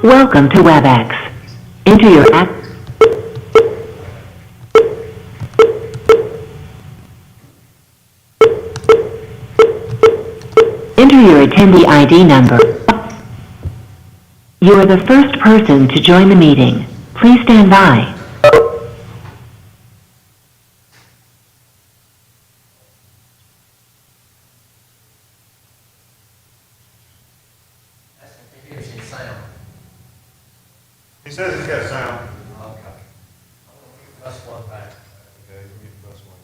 Welcome to WebEx. Enter your app. Enter your attendee ID number. You are the first person to join the meeting. Please stand by. He says he's got sound. Okay. Press one back. Okay, let me press one.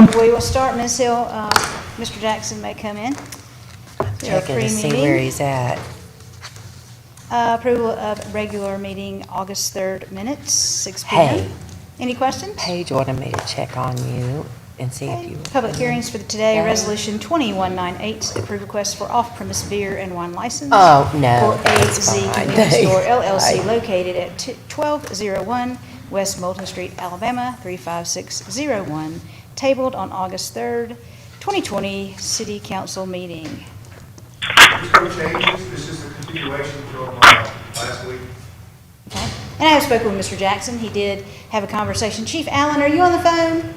ma'am. We will start, Ms. Hill. Mr. Jackson may come in. Checking to see where he's at. Approval of regular meeting, August 3rd minutes, 6 p.m. Hey. Any questions? Paige wanted me to check on you and see if you. Public hearings for today, Yeah. Resolution 2198, approve request for off-premise beer and wine license. Oh, no, For that's AZ fine. Convenience Store LLC Right. located at 1201 West Moulton Street, Alabama, 35601, tabled on August 3rd, 2020, City Council meeting. There's no changes, this is a continuation from last week. Okay. And I have spoken with Mr. Jackson. He did have a conversation. Chief Allen, are you on the phone?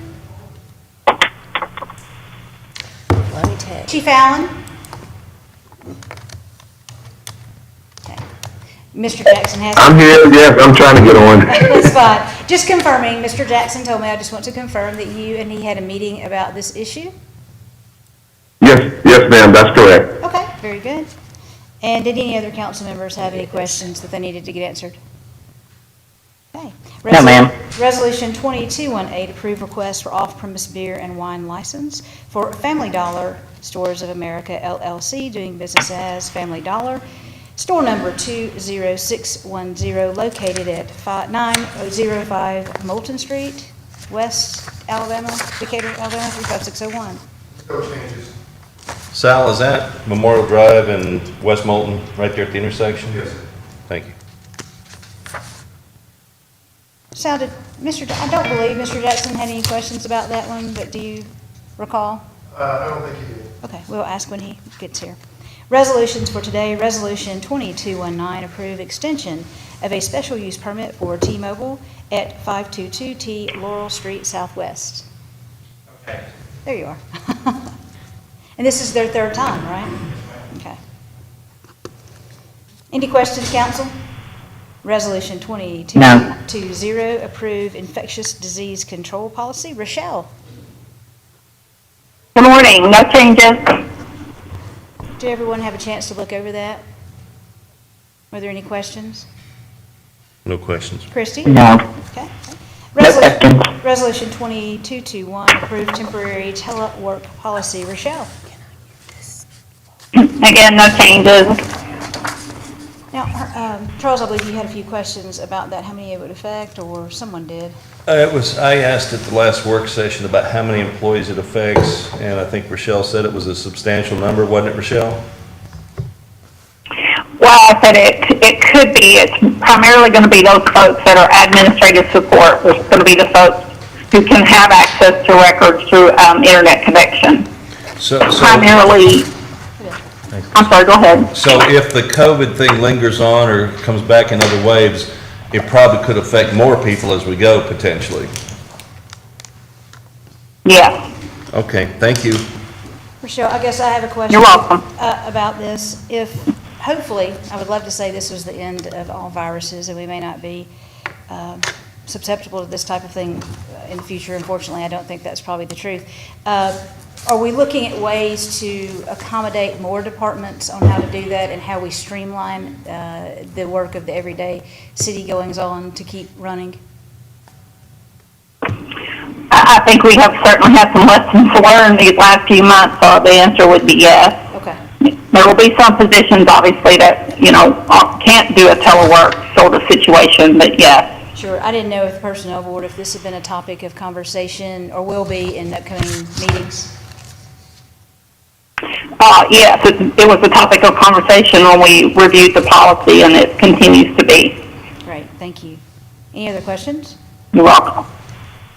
Let me check. Chief Allen? Okay. Mr. Jackson has. I'm here, yes, I'm trying to get on. That's fine. Just confirming, Mr. Jackson told me, I just want to confirm that you and he had a meeting about this issue? Yes, ma'am, that's correct. Okay, very good. And did any other council members have any questions that they needed to get answered? Okay. No, ma'am. Resolution 2218, approve request for off-premise beer and wine license for Family Dollar Stores of America LLC, doing business as Family Dollar, store number 20610, located at 9005 Moulton Street, West Alabama, Decatur, Alabama, 35601. No changes. Sal, is that Memorial Drive and West Moulton, right there at the intersection? Yes, sir. Thank you. Sounded, I don't believe Mr. Jackson had any questions about that one, but do you recall? I don't think you did. Okay, we'll ask when he gets here. Resolutions for today, Resolution 2219, approve extension of a special use permit for T-Mobile at 522T Laurel Street Southwest. Okay. There you are. And this is their third time, right? Okay. Any questions, council? Resolution 2220, approve infectious disease control policy. Rochelle, Good morning, no changes. did everyone have a chance to look over that? Were there any questions? No questions. Christie? No. Okay. No questions. Resolution 2221, approve temporary telework policy. Rochelle? Again, no changes. Now, Charles, I believe you had a few questions about that, how many it would affect, or someone did. I asked at the last work session about how many employees it affects, and I think Rochelle said it was a substantial number, wasn't it, Rochelle? Well, I said it could be. It's primarily going to be those folks that are administrative support. It's going to be the folks who can have access to records through internet connection. So, Primarily, I'm sorry, go ahead. so if the COVID thing lingers on or comes back in other waves, it probably could affect more people as we go, potentially. Yes, Okay, thank you. Rochelle, I guess I have a question. You're welcome. About this. If, hopefully, I would love to say this was the end of all viruses, and we may not be susceptible to this type of thing in the future. Unfortunately, I don't think that's probably the truth. Are we looking at ways to accommodate more departments on how to do that and how we streamline the work of the everyday city goings-on to keep running? I think we have certainly had some lessons learned these last few months, so the answer would be yes. Okay. There will be some positions, obviously, that, can't do a telework sort of situation, but yes. Sure. I didn't know if the Personnel Board, if this had been a topic of conversation or will be in upcoming meetings. Yes, it was a topic of conversation when we reviewed the policy, and it continues to be. Great, thank you. Any other questions? You're welcome.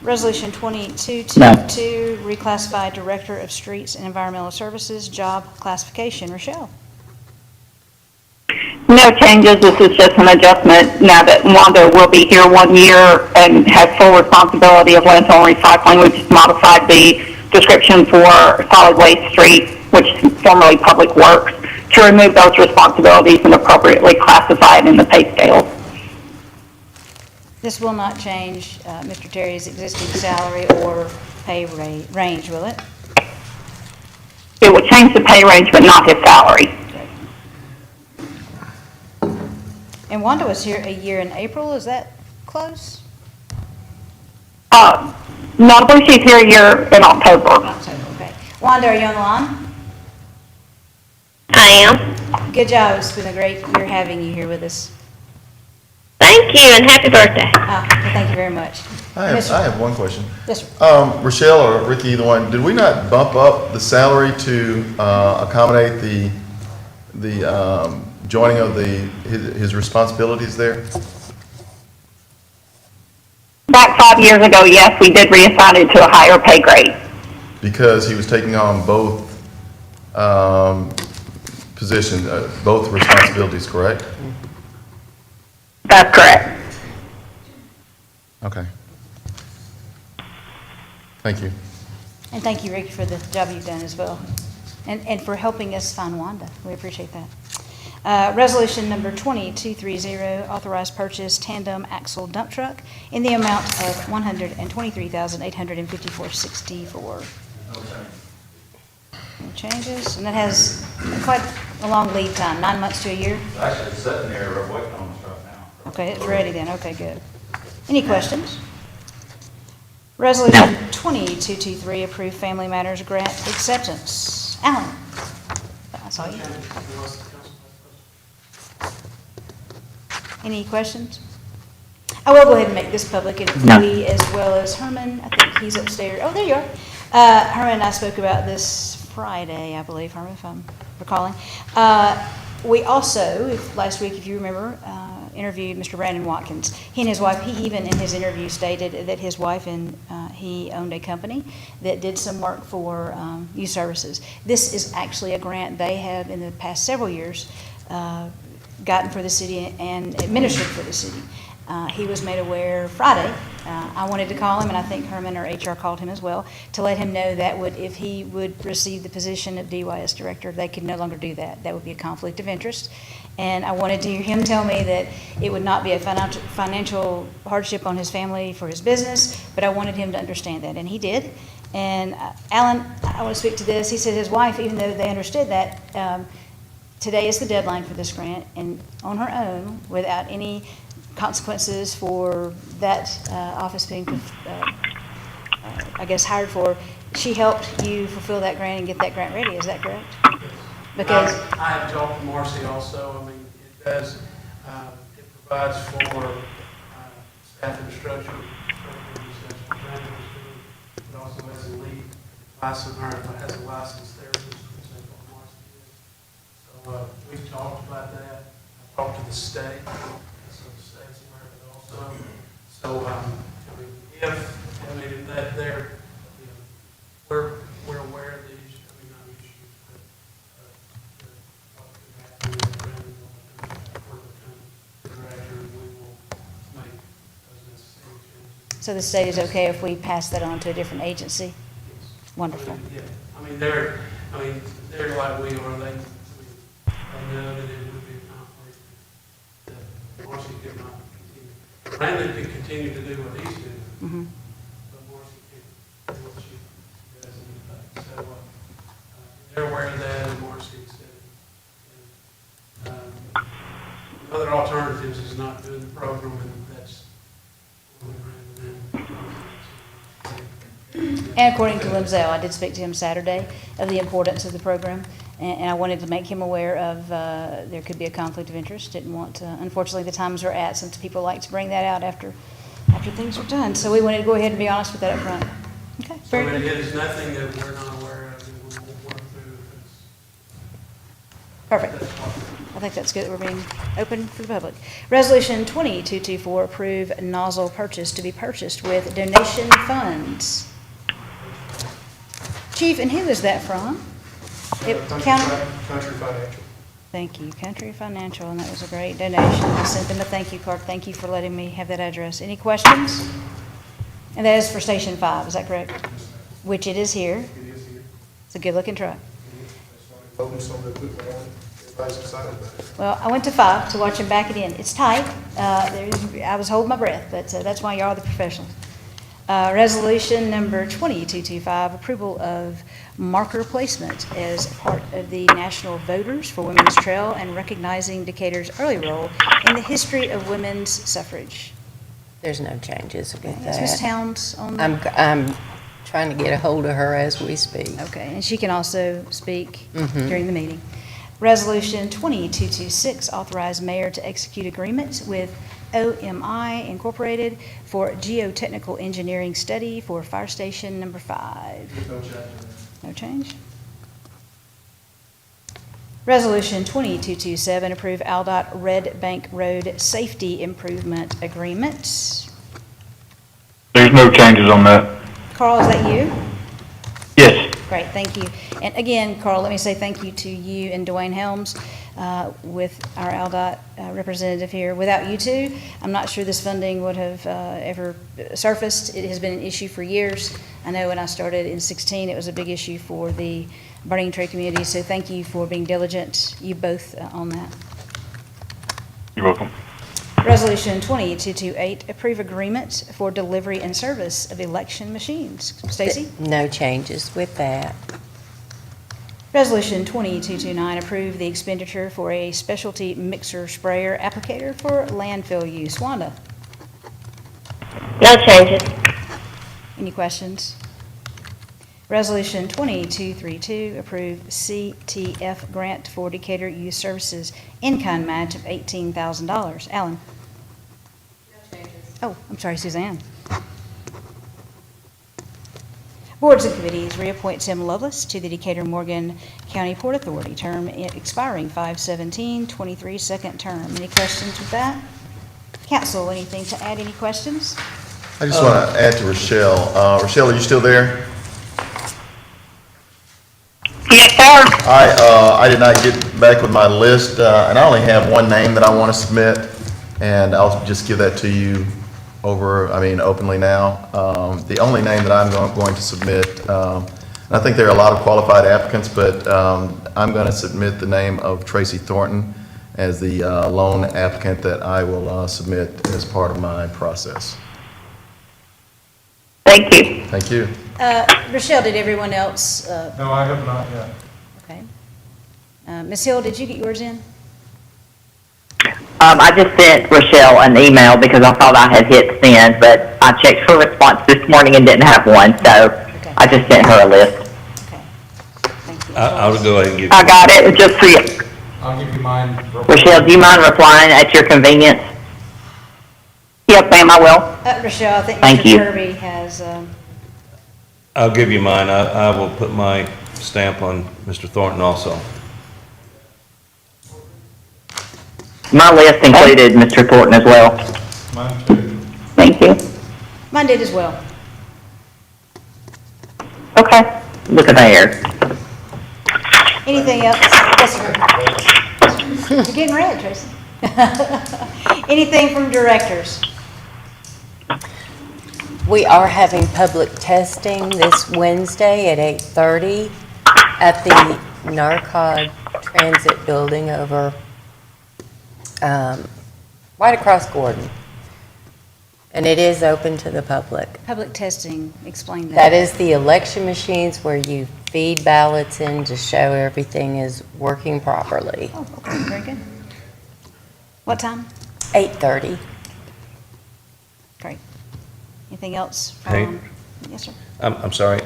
Resolution 2222, reclassify Director of Streets and Environmental Services, job classification. Rochelle? No changes. This is just an adjustment now that Wanda will be here 1 year and has full responsibility of landfill and recycling. We just modified the description for solid waste street, which is formerly Public Works, to remove those responsibilities and appropriately classify it in the pay scale. This will not change Mr. Terry's existing salary or pay range, will it? It would change the pay range, but not his salary. And Wanda was here a year in April. Is that close? No, I believe she's here a year in October. October, okay. Wanda, are you on the line? I am. Good job. It's been a great year having you here with us. Thank you and happy birthday. Well, thank you very much. I Yes, sir. have one question. Yes, sir. Rochelle or Ricky, either one, did we not bump up the salary to accommodate the joining of his responsibilities there? Back 5 years ago, yes, we did reassign it to a higher pay grade. Because he was taking on both positions, both responsibilities, correct? That's correct. Okay. Thank you. And thank you, Ricky, for the job you've done as well, and for helping us find Wanda. We appreciate that. Resolution number 20230, authorized purchase tandem axle dump truck in the amount of $123,854.64. No changes, and that has quite a long lead time, 9 months to a year. Actually, it's sitting there, we're waiting on this right now. Okay, it's ready then, okay, good. Any questions? Resolution 20223, approve Family Matters Grant acceptance. Alan? I saw you. Any questions? I will go ahead and make this public, and we, as well as Herman, I think he's upstairs. Oh, there you are. Herman and I spoke about this Friday, I believe, Herman, if I'm recalling. We also, last week, if you remember, interviewed Mr. Brandon Watkins. He and his wife, he even in his interview stated that his wife and he owned a company that did some work for youth services. This is actually a grant they have in the past several years gotten for the city and administered for the city. He was made aware Friday. I wanted to call him, and I think Herman or HR called him as well, to let him know that if he would receive the position of DYS director, they could no longer do that. That would be a conflict of interest. And I wanted to hear him tell me that it would not be a financial hardship on his family for his business, but I wanted him to understand that, and he did. And Alan, I want to speak to this. He said his wife, even though they understood that, today is the deadline for this grant, and on her own, without any consequences for that office being, I guess, hired for, she helped you fulfill that grant and get that grant ready. Is that correct? Because I have talked to Marcy also. I mean, it does, it provides for staff instruction, it also has a lead license, or has a licensed therapist, for example, Marcy did. So we've talked about that. I've talked to the state, so the state's aware of it also. So, I mean, if that they're, we're aware of these, I mean, not issues, but what could happen in the ground, or the director, we will make those necessary changes. so the state is okay if we pass that on to a different agency? Yes. Wonderful. Yeah, I mean, they're like we are, they know that it would be a conflict, that Marcy could not continue. Brandon could continue to do what he's doing, Mhm. but Marcy can't do what she does in the back. So, they're aware of that, and Marcy said, other alternatives is not doing the program, and that's only Brandon and. And according to Limzell, I did speak to him Saturday of the importance of the program, and I wanted to make him aware of there could be a conflict of interest. Didn't want to, unfortunately, the times we're at, some people like to bring that out after things are done. So we wanted to go ahead and be honest with that up front. Okay, So very it good. is nothing that we're not aware of, and we'll work through if Perfect. it's, that's possible. I think that's good that we're being open for the public. Resolution 20224, approve nozzle purchase to be purchased with donation funds. Chief, and who is that from? County? Country Financial. Thank you, Country Financial, and that was a great donation. I sent them a thank you card. Thank you for letting me have that address. Any questions? And that is for Station 5, is that correct? Which it is here. It is here. It's a good-looking truck. Focus on the equipment on it. Everybody's excited about it. Well, I went to 5 to watch him back it in. It's tight. I was holding my breath, but that's why y'all are the professionals. Resolution number 20225, approval of marker placement as part of the National Voters for Women's Trail and recognizing Decatur's early role in the history of women's suffrage. There's no changes with Is Ms. that. Towns on I'm, that? I'm trying to get a hold of her as we speak. Okay, and she can also speak Mhm. during the meeting. Resolution 20226, authorize mayor to execute agreements with OMI Incorporated for geotechnical engineering study for Fire Station Number 5. There's no change in that. No change. Resolution 20227, approve Aldott Red Bank Road Safety Improvement Agreement. There's no changes on that. Carl, is that you? Yes. Great, thank you. And again, Carl, let me say thank you to you and Dwayne Helms with our Aldott representative here. Without you two, I'm not sure this funding would have ever surfaced. It has been an issue for years. I know when I started in 16, it was a big issue for the Burning Tree community, so thank you for being diligent, you both, on that. You're welcome. Resolution 20228, approve agreement for delivery and service of election machines. Stacy? No changes with that. Resolution 20229, approve the expenditure for a specialty mixer sprayer applicator for landfill use. Wanda, No changes. any questions? Resolution 20232, approve CTF grant for Decatur Youth Services in-kind match of $18,000. Alan? No changes. Oh, I'm sorry, Suzanne. Boards and committees, reappoint Tim Lovelace to the Decatur Morgan County Port Authority, term expiring 5/17/23, second term. Any questions with that? Council, anything to add, any questions? I just want to add to Rochelle. Rochelle, are you still there? Yes, sir. I did not get back with my list, and I only have one name that I want to submit, and I'll just give that to you openly now. The only name that I'm going to submit, and I think there are a lot of qualified applicants, but I'm going to submit the name of Tracy Thornton as the lone applicant that I will submit as part of my process. Thank you. Thank you. Rochelle, did everyone else, No, I have not yet. okay. Ms. Hill, did you get yours in? I just sent Rochelle an email because I thought I had hit send, but I checked her response this morning and didn't have one, so I just sent her a list. Okay, thank you. I'll go ahead and give I you, got it, just for you. I'll give you mine. Rochelle, do you mind replying at your convenience? Yes, ma'am, I will. Rochelle, I think Thank Mr. you. Kirby has, I'll give you mine. I will put my stamp on Mr. Thornton also. My list included Mr. Thornton as well. Mine too. Thank you. mine did as well. Okay, look at there. Anything else? Yes, sir. You're getting red, Tracy. Anything from directors? We are having public testing this Wednesday at 8:30 at the NARCOG Transit Building over, right across Gordon. And it is open to the public. Public testing, explain that. That is the election machines where you feed ballots in to show everything is working properly. Oh, okay, very good. What time? 8:30. Great. Anything else Hey. from? Yes, sir. I'm sorry.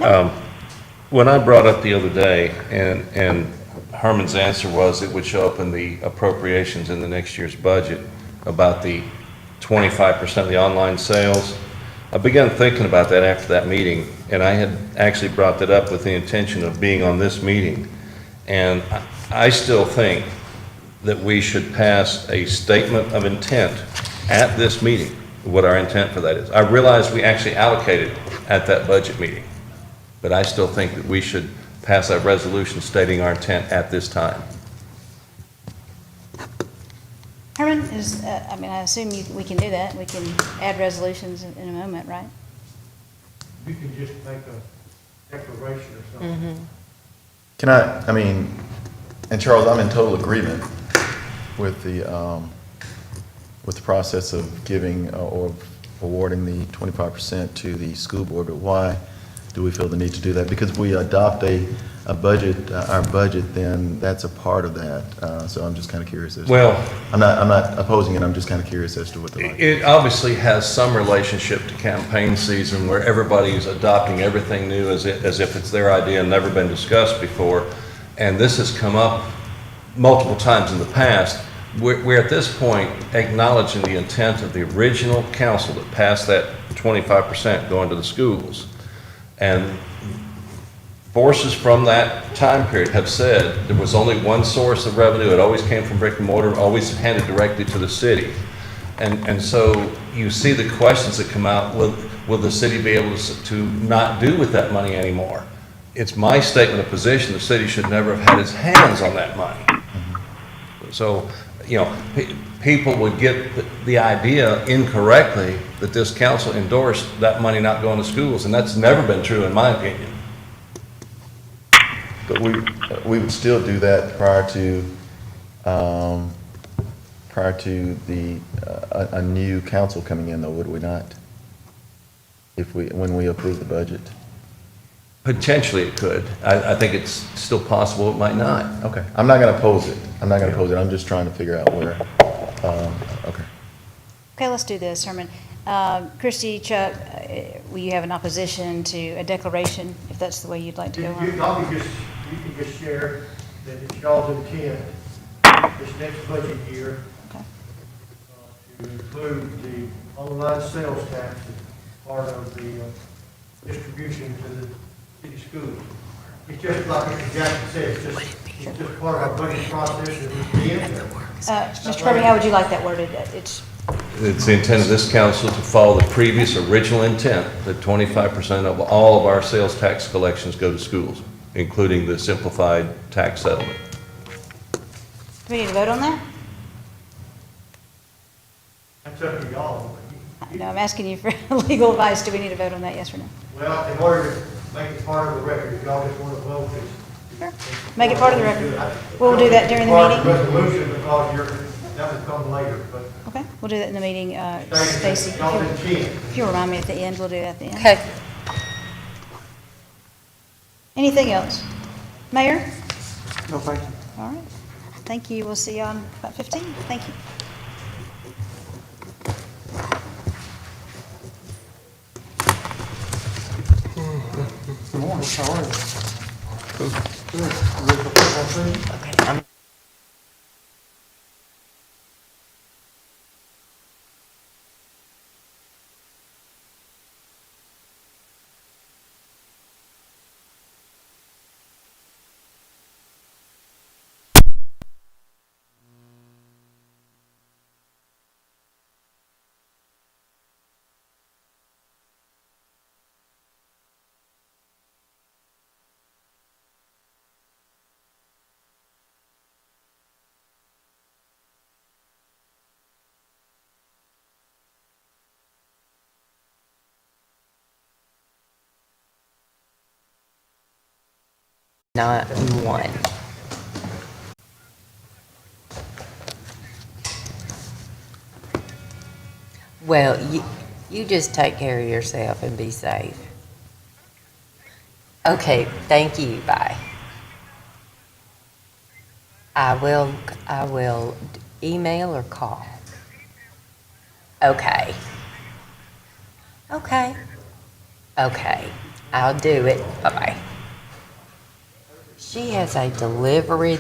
When I brought up the other day, and Herman's answer was it would show up in the appropriations in the next year's budget about the 25% of the online sales, I began thinking about that after that meeting, and I had actually brought that up with the intention of being on this meeting. And I still think that we should pass a statement of intent at this meeting, what our intent for that is. I realize we actually allocated at that budget meeting, but I still think that we should pass that resolution stating our intent at this time. Herman, I assume we can do that. We can add resolutions in a moment, right? You can just make a declaration or something. Can and Charles, I'm in total agreement with the process of giving or awarding the 25% to the school board, but why do we feel the need to do that? Because if we adopt a budget, our budget, then that's a part of that. So I'm just kind of curious as to. Well, I'm not opposing it, I'm just kind of curious as to what the. it obviously has some relationship to campaign season where everybody is adopting everything new as if it's their idea and never been discussed before. And this has come up multiple times in the past. We're at this point acknowledging the intent of the original council that passed that 25% going to the schools. And forces from that time period have said there was only one source of revenue. It always came from brick and mortar, always handed directly to the city. And so you see the questions that come out, will the city be able to not do with that money anymore? It's my statement of position, the city should never have had its hands on that money. So, you know, people would get the idea incorrectly that this council endorsed that money not going to schools, and that's never been true in my opinion. But we would still do that prior to the, a new council coming in, though, would we not? When we approve the budget? Potentially it could. I think it's still possible it might not. Okay, I'm not gonna oppose it. I'm just trying to figure out where, okay. Okay, let's do this, Herman. Christie, Chuck, will you have an opposition to a declaration, if that's the way you'd like to go on? You can just share that it's y'all's intent this next budget year Okay. to include the online sales tax as part of the distribution to the city schools. It's just like Mr. Jackson said, it's just part of our budget process and it's the intent. Mr. Kirby, how would you like that worded? It's It's the intent of this council to follow the previous original intent that 25% of all of our sales tax collections go to schools, including the simplified tax settlement. Do we need to vote on that? That's up to y'all. No, I'm asking you for legal advice. Do we need to vote on that, yes or no? Well, in order to make it part of the record, if y'all just want to vote, Sure. Make it part of the record. We'll do that during the Part of meeting. resolution because that will come later, but Okay, we'll do that in the meeting. Stacy, Stacy, y'all intent. if you'll remind me at the end, we'll do that at the end. Okay. Anything else? Mayor? No, thank you. All right. Thank you. We'll see you on about 15. Thank you. Good morning, how are you? Good. You ready for football season? Okay, I'm not one. Well, you just take care of yourself and be safe. Okay, thank you, bye. I will email or call. Okay. Okay. Okay, I'll do it, bye-bye. She has a delivery.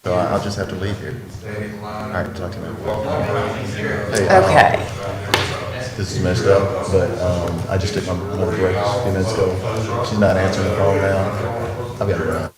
So I'll just have to leave here. All right, talk to you later. Hey, Okay. this is messed up, but I just took my break a few minutes ago. She's not answering the phone now. I've got to run.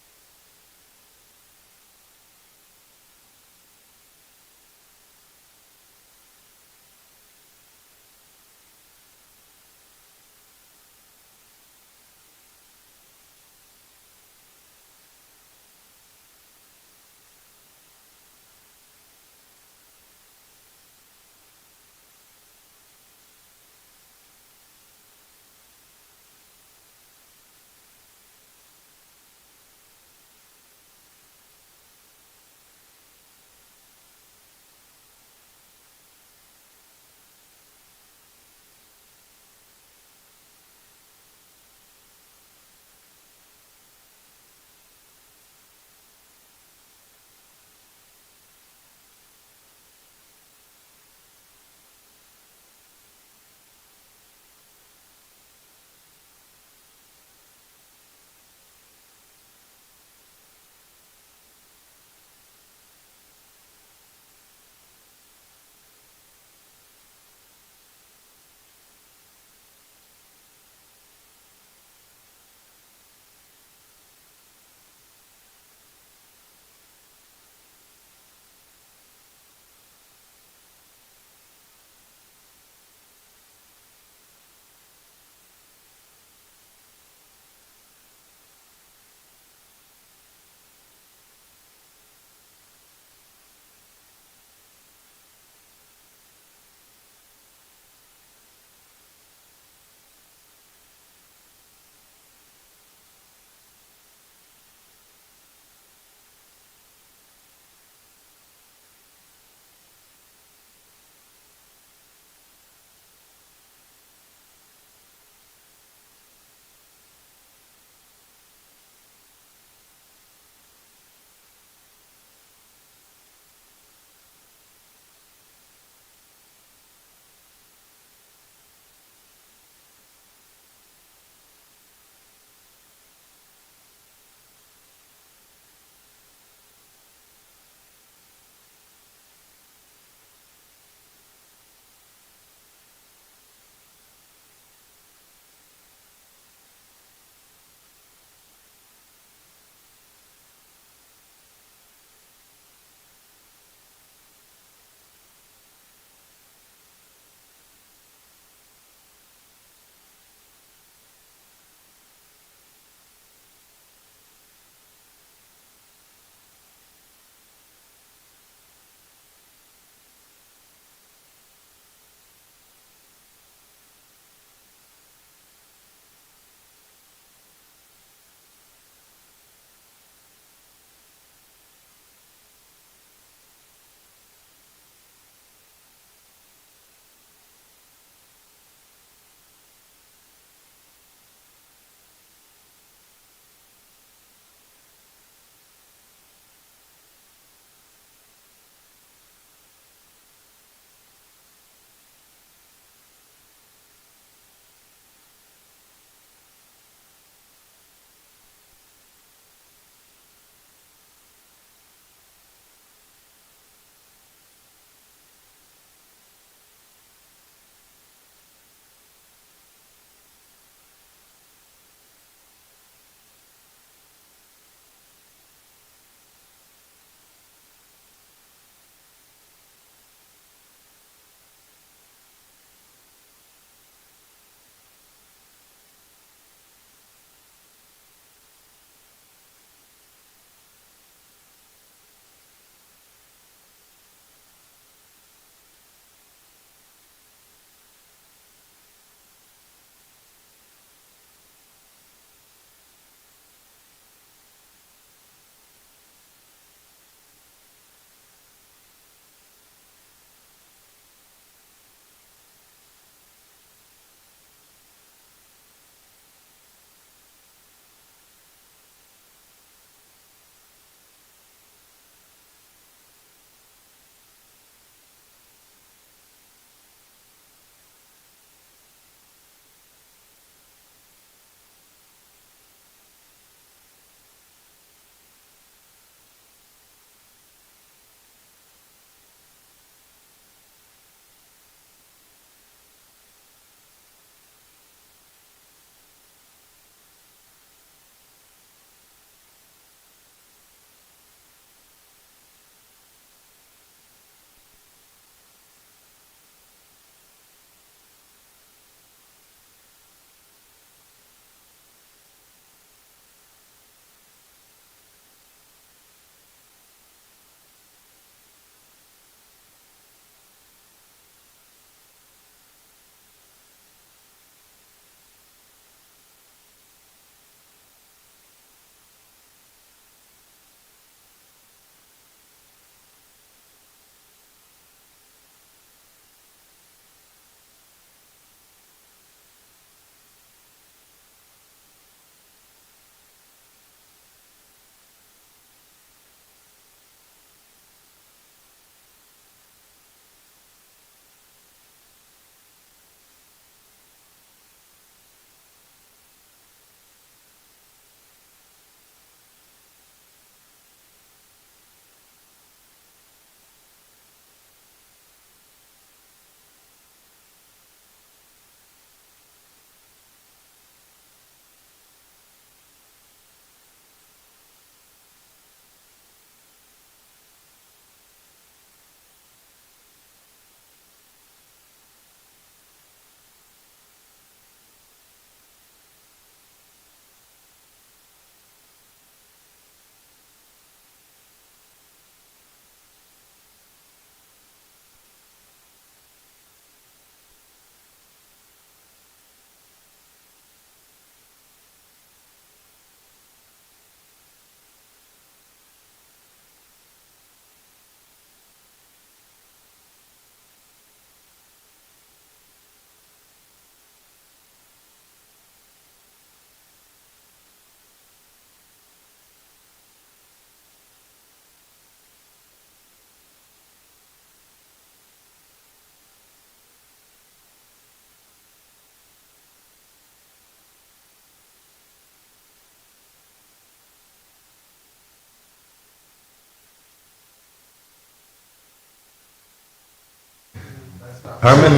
Herman?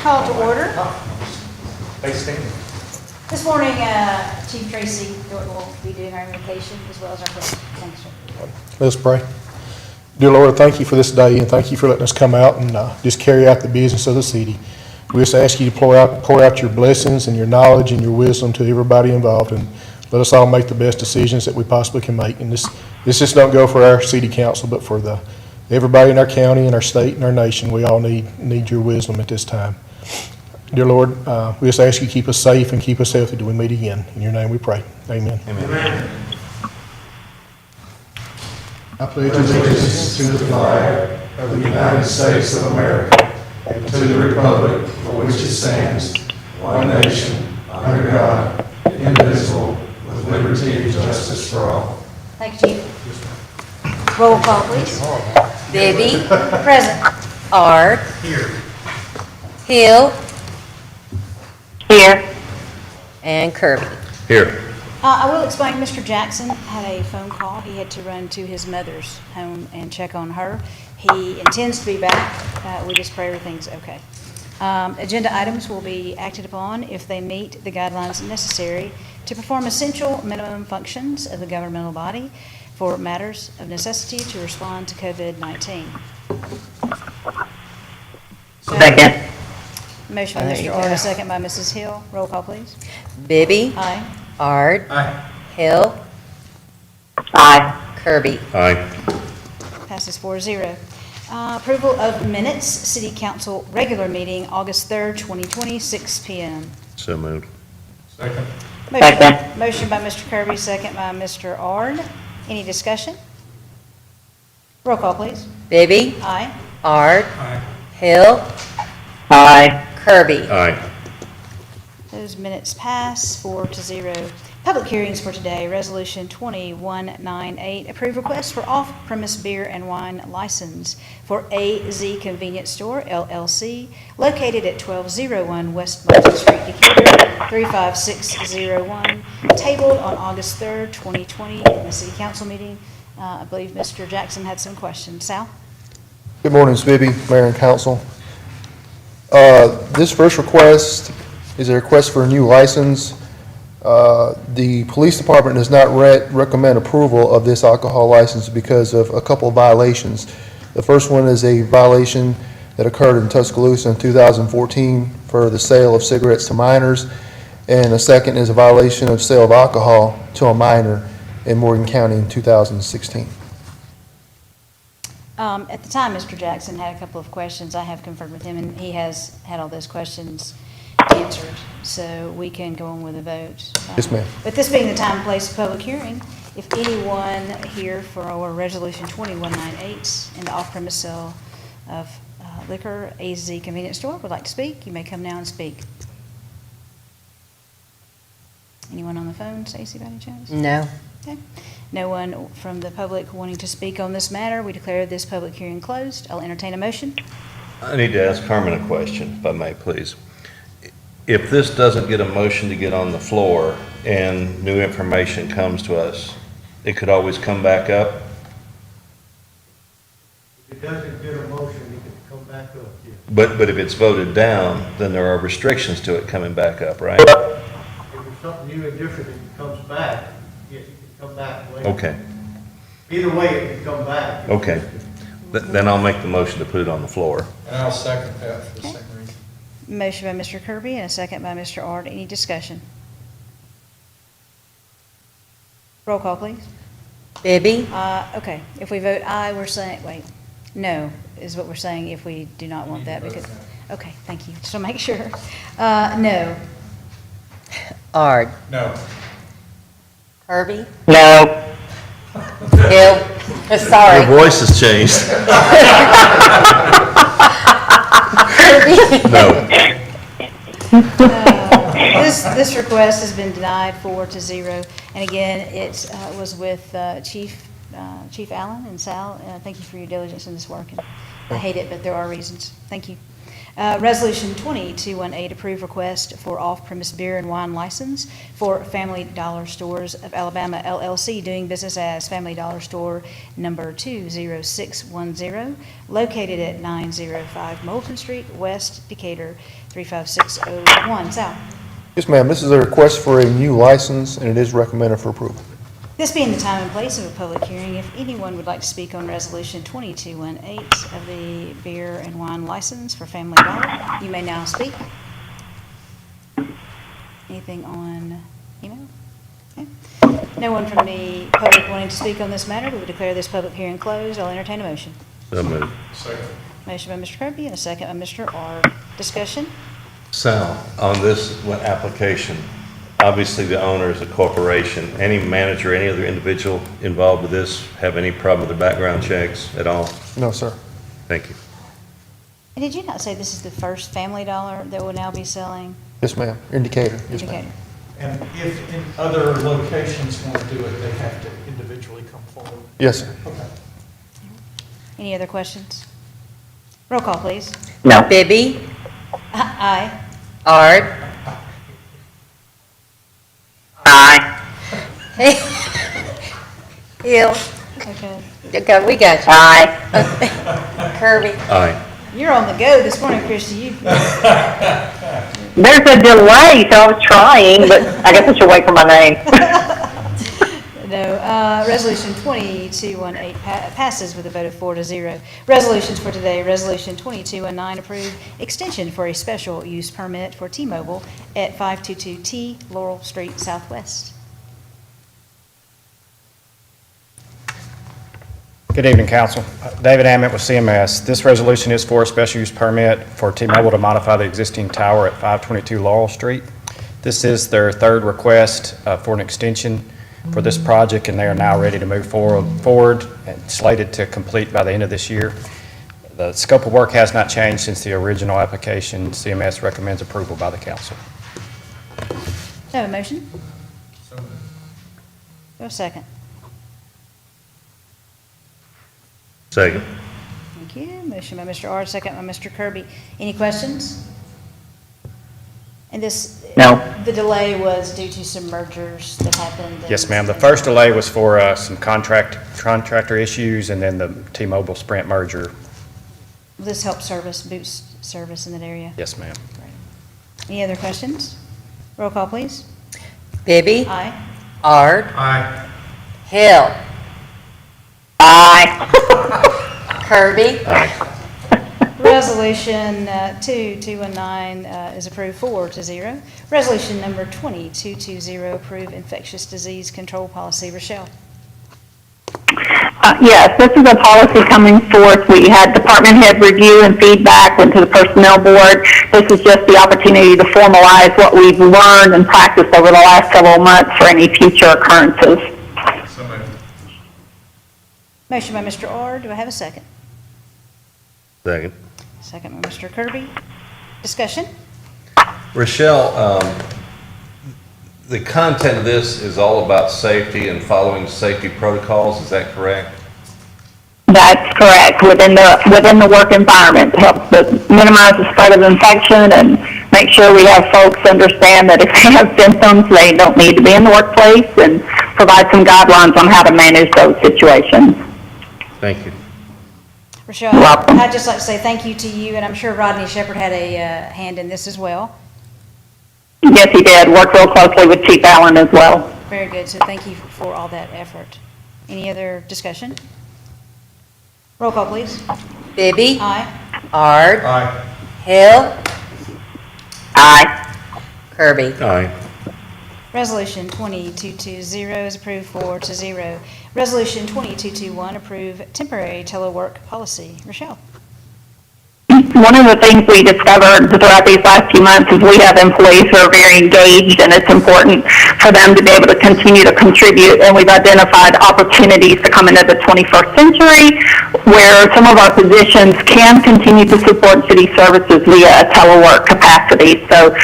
Call to order. Hey, Stan. This morning, Chief Tracy Norton will be doing our invocation as well as our prayer. Thanks, sir. Let's pray. Dear Lord, thank you for this day, and thank you for letting us come out and just carry out the business of the city. We just ask you to pour out your blessings and your knowledge and your wisdom to everybody involved, and let us all make the best decisions that we possibly can make. And this just don't go for our city council, but for everybody in our county and our state and our nation. We all need your wisdom at this time. Dear Lord, we just ask you to keep us safe and keep us healthy till we meet again. In your name we pray. Amen. Amen. I pledge allegiance to the flag of the United States of America and to the republic for which it stands, one nation, under God, indivisible, with liberty and justice for all. Thank you, Chief. Roll call, please. Bibby, Present. Art. Here. Hill, Here. and Kirby. Here. I will explain, Mr. Jackson had a phone call. He had to run to his mother's home and check on her. He intends to be back. We just pray everything's okay. Agenda items will be acted upon if they meet the guidelines necessary to perform essential minimum functions of the governmental body for matters of necessity to respond to COVID-19. Second. Motion by There you Mr. Ard, go. a second by Mrs. Hill. Roll call, please. Bibby, Aye. Art. Aye. Hill, Aye. Kirby. Aye. Passes 4-0. Approval of minutes, City Council regular meeting, August 3rd, 2020, 6 PM. So moved. Second. Second. Motion by Mr. Kirby, second by Mr. Ard. Any discussion? Roll call, please. Bibby, Aye. Art. Aye. Hill, Aye. Kirby. Aye. Those minutes pass 4-0. Public hearings for today, Resolution 2198, approve request for off-premise beer and wine license for AZ Convenience Store LLC located at 1201 West Moulton Street, Decatur, 35601, tabled on August 3rd, 2020, in the City Council meeting. I believe Mr. Jackson had some questions. Sal? Good morning, Bibby, Mayor and Council. This first request is a request for a new license. The police department does not recommend approval of this alcohol license because of a couple of violations. The first one is a violation that occurred in Tuscaloosa in 2014 for the sale of cigarettes to minors, and the second is a violation of sale of alcohol to a minor in Morgan County in 2016. At the time, Mr. Jackson had a couple of questions. I have confirmed with him, and he has had all those questions answered, so we can go on with a vote. Yes, ma'am. But this being the time and place of public hearing, if anyone here for our Resolution 2198 and the off-premise sale of liquor, AZ Convenience Store, would like to speak, you may come now and speak. Anyone on the phone, Stacy, by any chance? No. Okay. No one from the public wanting to speak on this matter. We declare this public hearing closed. I'll entertain a motion. I need to ask Herman a question, if I may, please. If this doesn't get a motion to get on the floor and new information comes to us, it could always come back up? If it doesn't get a motion, it can come back up, yes. But if it's voted down, then there are restrictions to it coming back up, right? If it's something new and different and it comes back, yes, it can come back later. Okay, Either way, it can come back. okay. Then I'll make the motion to put it on the floor. And I'll second that for the same reason. Motion by Mr. Kirby and a second by Mr. Ard. Any discussion? Roll call, please. Bibby, Okay, if we vote aye, we're saying, wait, no is what we're saying if we do not want that because, okay, thank you. Just to make sure. No. Ard. No. Kirby, No. Hill, sorry. Your voice has changed. Kirby. No. This request has been denied 4-0. And again, it was with Chief Allen and Sal. Thank you for your diligence in this work. And I hate it, but there are reasons. Thank you. Resolution 20218, approve request for off-premise beer and wine license for Family Dollar Stores of Alabama LLC, doing business as Family Dollar Store number 20610, located at 905 Moulton Street, West Decatur, 35601. Sal? Yes, ma'am, this is a request for a new license, and it is recommended for approval. This being the time and place of a public hearing, if anyone would like to speak on Resolution 2218 of the beer and wine license for Family Dollar, you may now speak. Anything on email? Okay. No one from the public wanting to speak on this matter, we will declare this public hearing closed. I'll entertain a motion. So moved. Motion by Mr. Kirby and a second by Mr. Ard. Discussion? Sal, on this application, obviously the owner is a corporation. Any manager, any other individual involved with this have any problem with the background checks at all? No, sir. Thank you. And did you not say this is the first Family Dollar that will now be selling? Yes, ma'am. Indicator. Yes, ma'am. Indicator. And if in other locations want to do it, they have to individually come forward. Yes, sir. Okay. Any other questions? Roll call, please. No. Bibby, Aye. Ard, Aye. Hill. Okay. Okay, we got you. Aye. Kirby. Aye. You're on the go this morning, Christie. You, There's a delay, so I was trying, but I guess I should wait for my name. no, Resolution 2218 passes with a vote of 4-0. Resolutions for today, Resolution 2219, approve extension for a special use permit for T-Mobile at 522T Laurel Street Southwest. Good evening, Council. David Ammett with CMS. This resolution is for a special use permit for T-Mobile to modify the existing tower at 522 Laurel Street. This is their third request for an extension for this project, and they are now ready to move forward and slated to complete by the end of this year. The scope of work has not changed since the original application. CMS recommends approval by the Council. Do I have a motion? Do I have a second? Second. Thank you. Motion by Mr. Ard, second by Mr. Kirby. Any questions? And this, No. the delay was due to some mergers that happened? Yes, ma'am. The first delay was for some contractor issues, and then the T-Mobile Sprint merger. Will this help boost service in that area? Yes, ma'am. Any other questions? Roll call, please. Bibby, Aye. Ard, Aye. Hill, Aye. Kirby, Resolution 2219 is approved 4-0. Resolution number 2220, approve infectious disease control policy. Rochelle. Yes, this is a policy coming forth. We had department head review and feedback, went to the personnel board. This is just the opportunity to formalize what we've learned and practiced over the last several months for any future occurrences. So moved. Motion by Mr. Ard. Do I have a second? Second. Second by Mr. Kirby. Discussion? Rochelle, the content of this is all about safety and following safety protocols, is that correct? That's correct. Within the work environment, to help minimize the spread of infection and make sure we have folks understand that if they have symptoms, they don't need to be in the workplace, and provide some guidelines on how to manage those situations. Thank you. Rochelle, You're welcome. I'd just like to say thank you to you, and I'm sure Rodney Shepherd had a hand in this as well. Yes, he did. Worked real closely with Chief Allen as well. Very good, so thank you for all that effort. Any other discussion? Roll call, please. Bibby, Aye. Ard, Aye. Hill, Aye. Kirby. Aye. Resolution 2220 is approved 4-0. Resolution 2221, approve temporary telework policy. Rochelle. One of the things we discovered throughout these last few months is we have employees who are very engaged, and it's important for them to be able to continue to contribute. And we've identified opportunities to come into the 21st century where some of our positions can continue to support city services via a telework capacity. So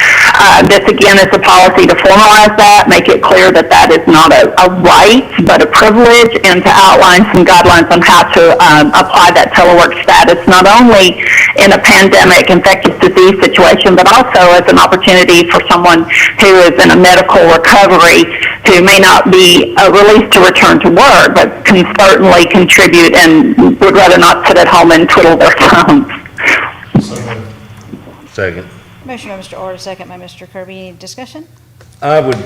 this again is a policy to formalize that, make it clear that that is not a right but a privilege, and to outline some guidelines on how to apply that telework status not only in a pandemic infectious disease situation, but also as an opportunity for someone who is in a medical recovery who may not be released to return to work, but can certainly contribute and would rather not sit at home and twiddle their thumbs. Second. Motion by Mr. Orr, second by Mr. Kirby. Any discussion? I would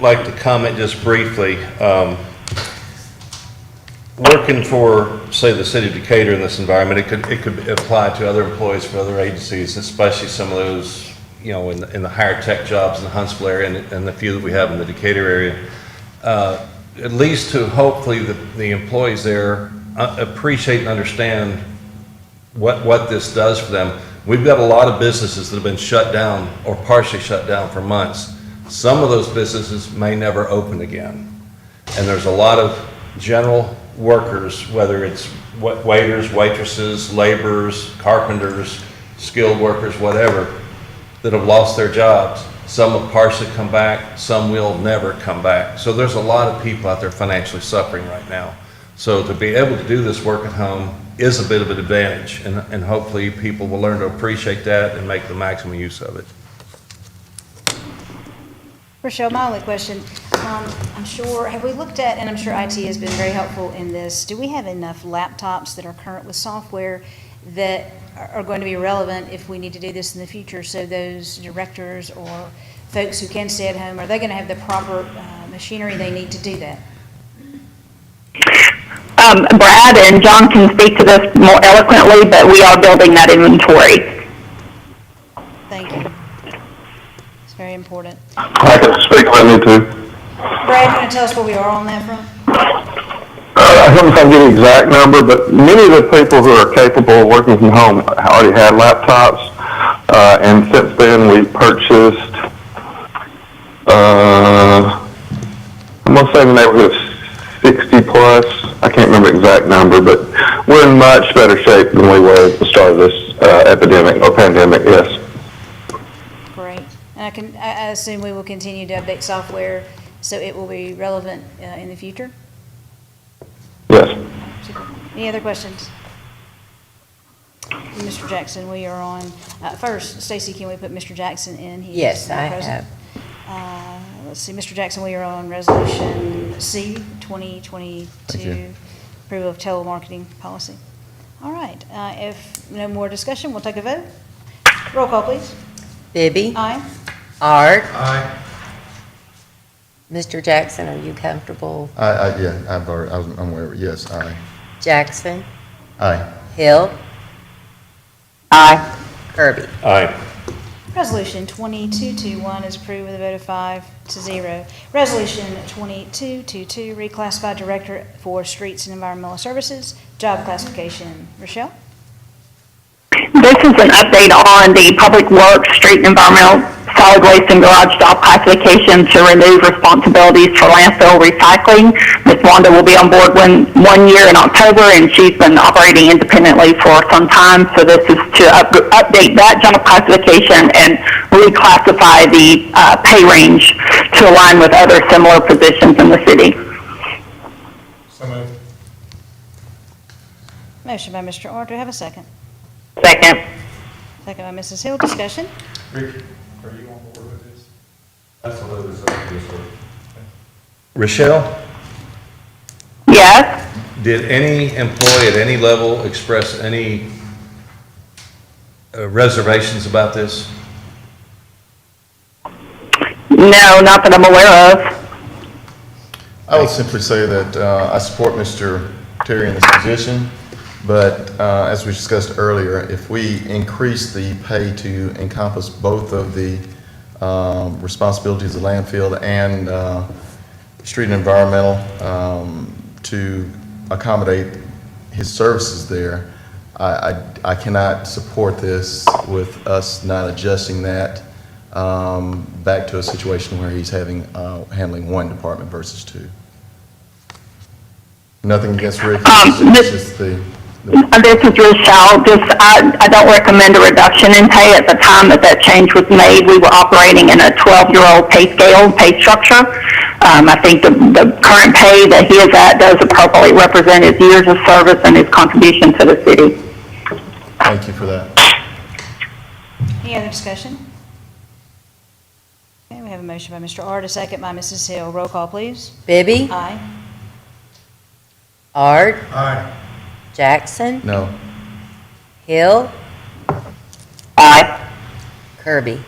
like to comment just briefly. Working for, say, the city of Decatur in this environment, it could apply to other employees for other agencies, especially some of those, you know, in the higher tech jobs in the Huntsville area and the few that we have in the Decatur area. At least to hopefully the employees there appreciate and understand what this does for them. We've got a lot of businesses that have been shut down or partially shut down for months. Some of those businesses may never open again. And there's a lot of general workers, whether it's waiters, waitresses, laborers, carpenters, skilled workers, whatever, that have lost their jobs. Some have partially come back, some will never come back. So there's a lot of people out there financially suffering right now. So to be able to do this work at home is a bit of an advantage, and hopefully people will learn to appreciate that and make the maximum use of it. Rochelle, my only question, I'm sure, have we looked at, and I'm sure IT has been very helpful in this, do we have enough laptops that are current with software that are going to be relevant if we need to do this in the future? So those directors or folks who can stay at home, are they going to have the proper machinery they need to do that? Brad and John can speak to this more eloquently, but we are building that inventory. Thank you. It's very important. I can speak if I need to. Brad, you want to tell us where we are on that front? I don't know if I can get the exact number, but many of the people who are capable of working from home already had laptops, and since then we purchased, I'm going to say in the neighborhood of 60 plus. I can't remember the exact number, but we're in much better shape than we were at the start of this epidemic or pandemic, yes. Great. And I assume we will continue to update software so it will be relevant in the future? Yes. Super. Any other questions? Mr. Jackson, we are on, first, Stacy, can we put Mr. Jackson in? He is Yes, not I present. have. Let's see, Mr. Jackson, we are on Resolution C, 2022, Thank you. approval of telemarketing policy. All right, if no more discussion, we'll take a vote. Roll call, please. Bibby? Aye. Art? Aye. Mr. Jackson, are you comfortable? Yeah, I'm aware, yes, aye. Jackson? Aye. Hill? Aye. Kirby? Aye. Resolution 2221 is approved with a vote of 5-0. Resolution 2222, reclassified Director for Streets and Environmental Services, job classification. Rochelle? This is an update on the Public Works, Street and Environmental, Solid Waste and Garage job classification to remove responsibilities for landfill recycling. Ms. Wanda will be on board 1 year in October, and she's been operating independently for some time. So this is to update that job classification and reclassify the pay range to align with other similar positions in the city. So moved. Motion by Mr. Orr. Do I have a second? Second. Second by Mrs. Hill. Discussion? Rick, are you on board with this? Absolutely, Rochelle, Yes? did any employee at any level express any reservations about this? No, not that I'm aware of. I would simply say that I support Mr. Terry in this position, but as we discussed earlier, if we increase the pay to encompass both of the responsibilities of landfill and street and environmental to accommodate his services there, I cannot support this with us not adjusting that back to a situation where he's handling one department versus two. Nothing against Rick, it's just the This is Rochelle. I don't recommend a reduction in pay. At the time that change was made, we were operating in a 12-year-old pay scale, pay structure. I think the current pay that he is at does appropriately represent his years of service and his contribution to the city. Thank you for that. Any other discussion? Okay, we have a motion by Mr. Ard, a second by Mrs. Hill. Roll call, please. Bibby, Aye. Ard, Aye. Jackson, No. Hill, Aye. Kirby.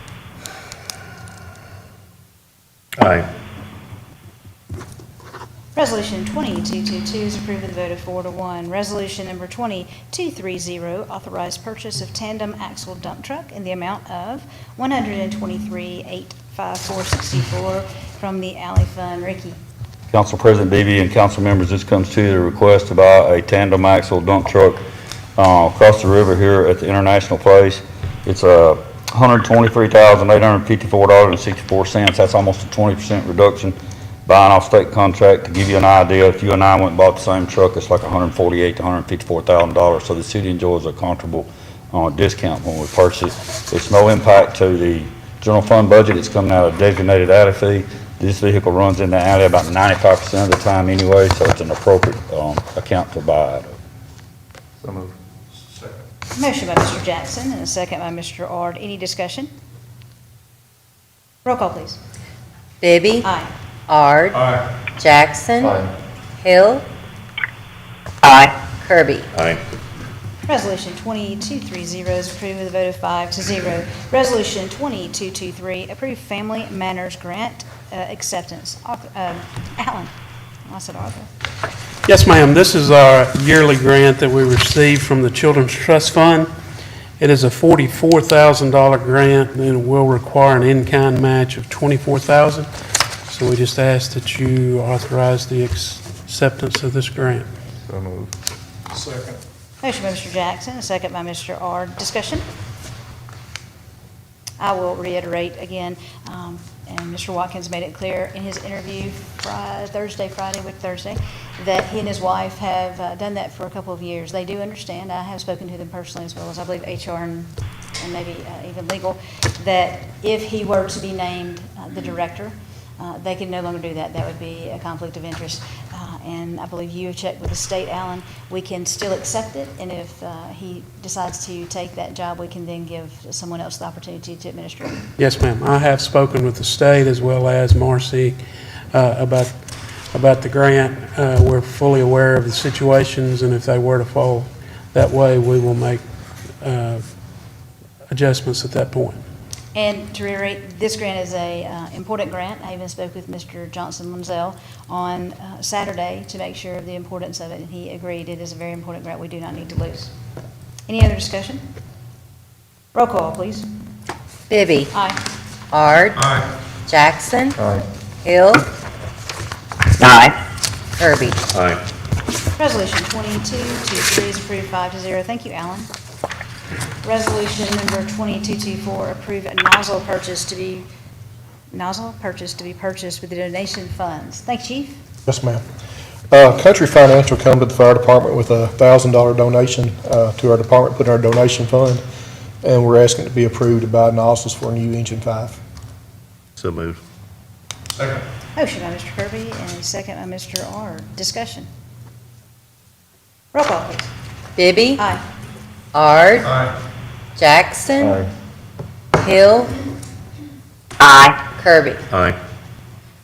Aye. Resolution 2222 is approved with a vote of 4 to 1. Resolution number 2230, authorized purchase of tandem axle dump truck in the amount of $123,854.64 from the Alley Fund. Ricky. Council President Beebe and council members, this comes to you the request to buy a tandem axle dump truck across the river here at the International Place. It's $123,854.64. That's almost a 20% reduction buying off state contract. To give you an idea, if you and I went and bought the same truck, it's like $148,000 to $154,000. So the city enjoys a comfortable discount when we purchase it. It's no impact to the general fund budget. It's coming out of designated alley fee. This vehicle runs in the alley about 95% of the time anyway, so it's an appropriate account to buy out of. So moved. Motion by Mr. Jackson and a second by Mr. Ard. Any discussion? Roll call, please. Bibby, Aye. Ard, Aye. Jackson, Aye. Hill, Aye. Kirby. Aye. Resolution 2230 is approved with a vote of 5 to 0. Resolution 2223, approved Family Manners Grant acceptance. Alan, I said Arthur. Yes, ma'am. This is our yearly grant that we received from the Children's Trust Fund. It is a $44,000 grant, and it will require an in-kind match of $24,000. So we just ask that you authorize the acceptance of this grant. So moved. Second. Motion by Mr. Jackson, a second by Mr. Ard. Discussion? I will reiterate again, and Mr. Watkins made it clear in his interview Thursday, that he and his wife have done that for a couple of years. They do understand. I have spoken to them personally as well as I believe HR and maybe even legal, that if he were to be named the director, they can no longer do that. That would be a conflict of interest. And I believe you have checked with the state, Alan. We can still accept it, and if he decides to take that job, we can then give someone else the opportunity to administer it. Yes, ma'am. I have spoken with the state as well as Marcy about the grant. We're fully aware of the situations, and if they were to fall that way, we will make adjustments at that point. And to reiterate, this grant is a important grant. I even spoke with Mr. Johnson Lamzell on Saturday to make sure of the importance of it, and he agreed it is a very important grant we do not need to lose. Any other discussion? Roll call, please. Bibby, Aye. Ard, Aye. Jackson, Aye. Hill, Aye. Kirby. Aye. Resolution 2223 is approved 5 to 0. Thank you, Alan. Resolution number 2224, approve a nozzle purchase to be purchased with the donation funds. Thank you, Chief. Yes, ma'am. Country Financial come to the fire department with a $1,000 donation to our department, put in our donation fund, and we're asking it to be approved to buy nozzles for a new Engine 5. So moved. Second. Motion by Mr. Kirby and a second by Mr. Ard. Discussion. Roll call, please. Bibby, Aye. Ard, Aye. Jackson, Aye. Hill, Aye. Kirby. Aye.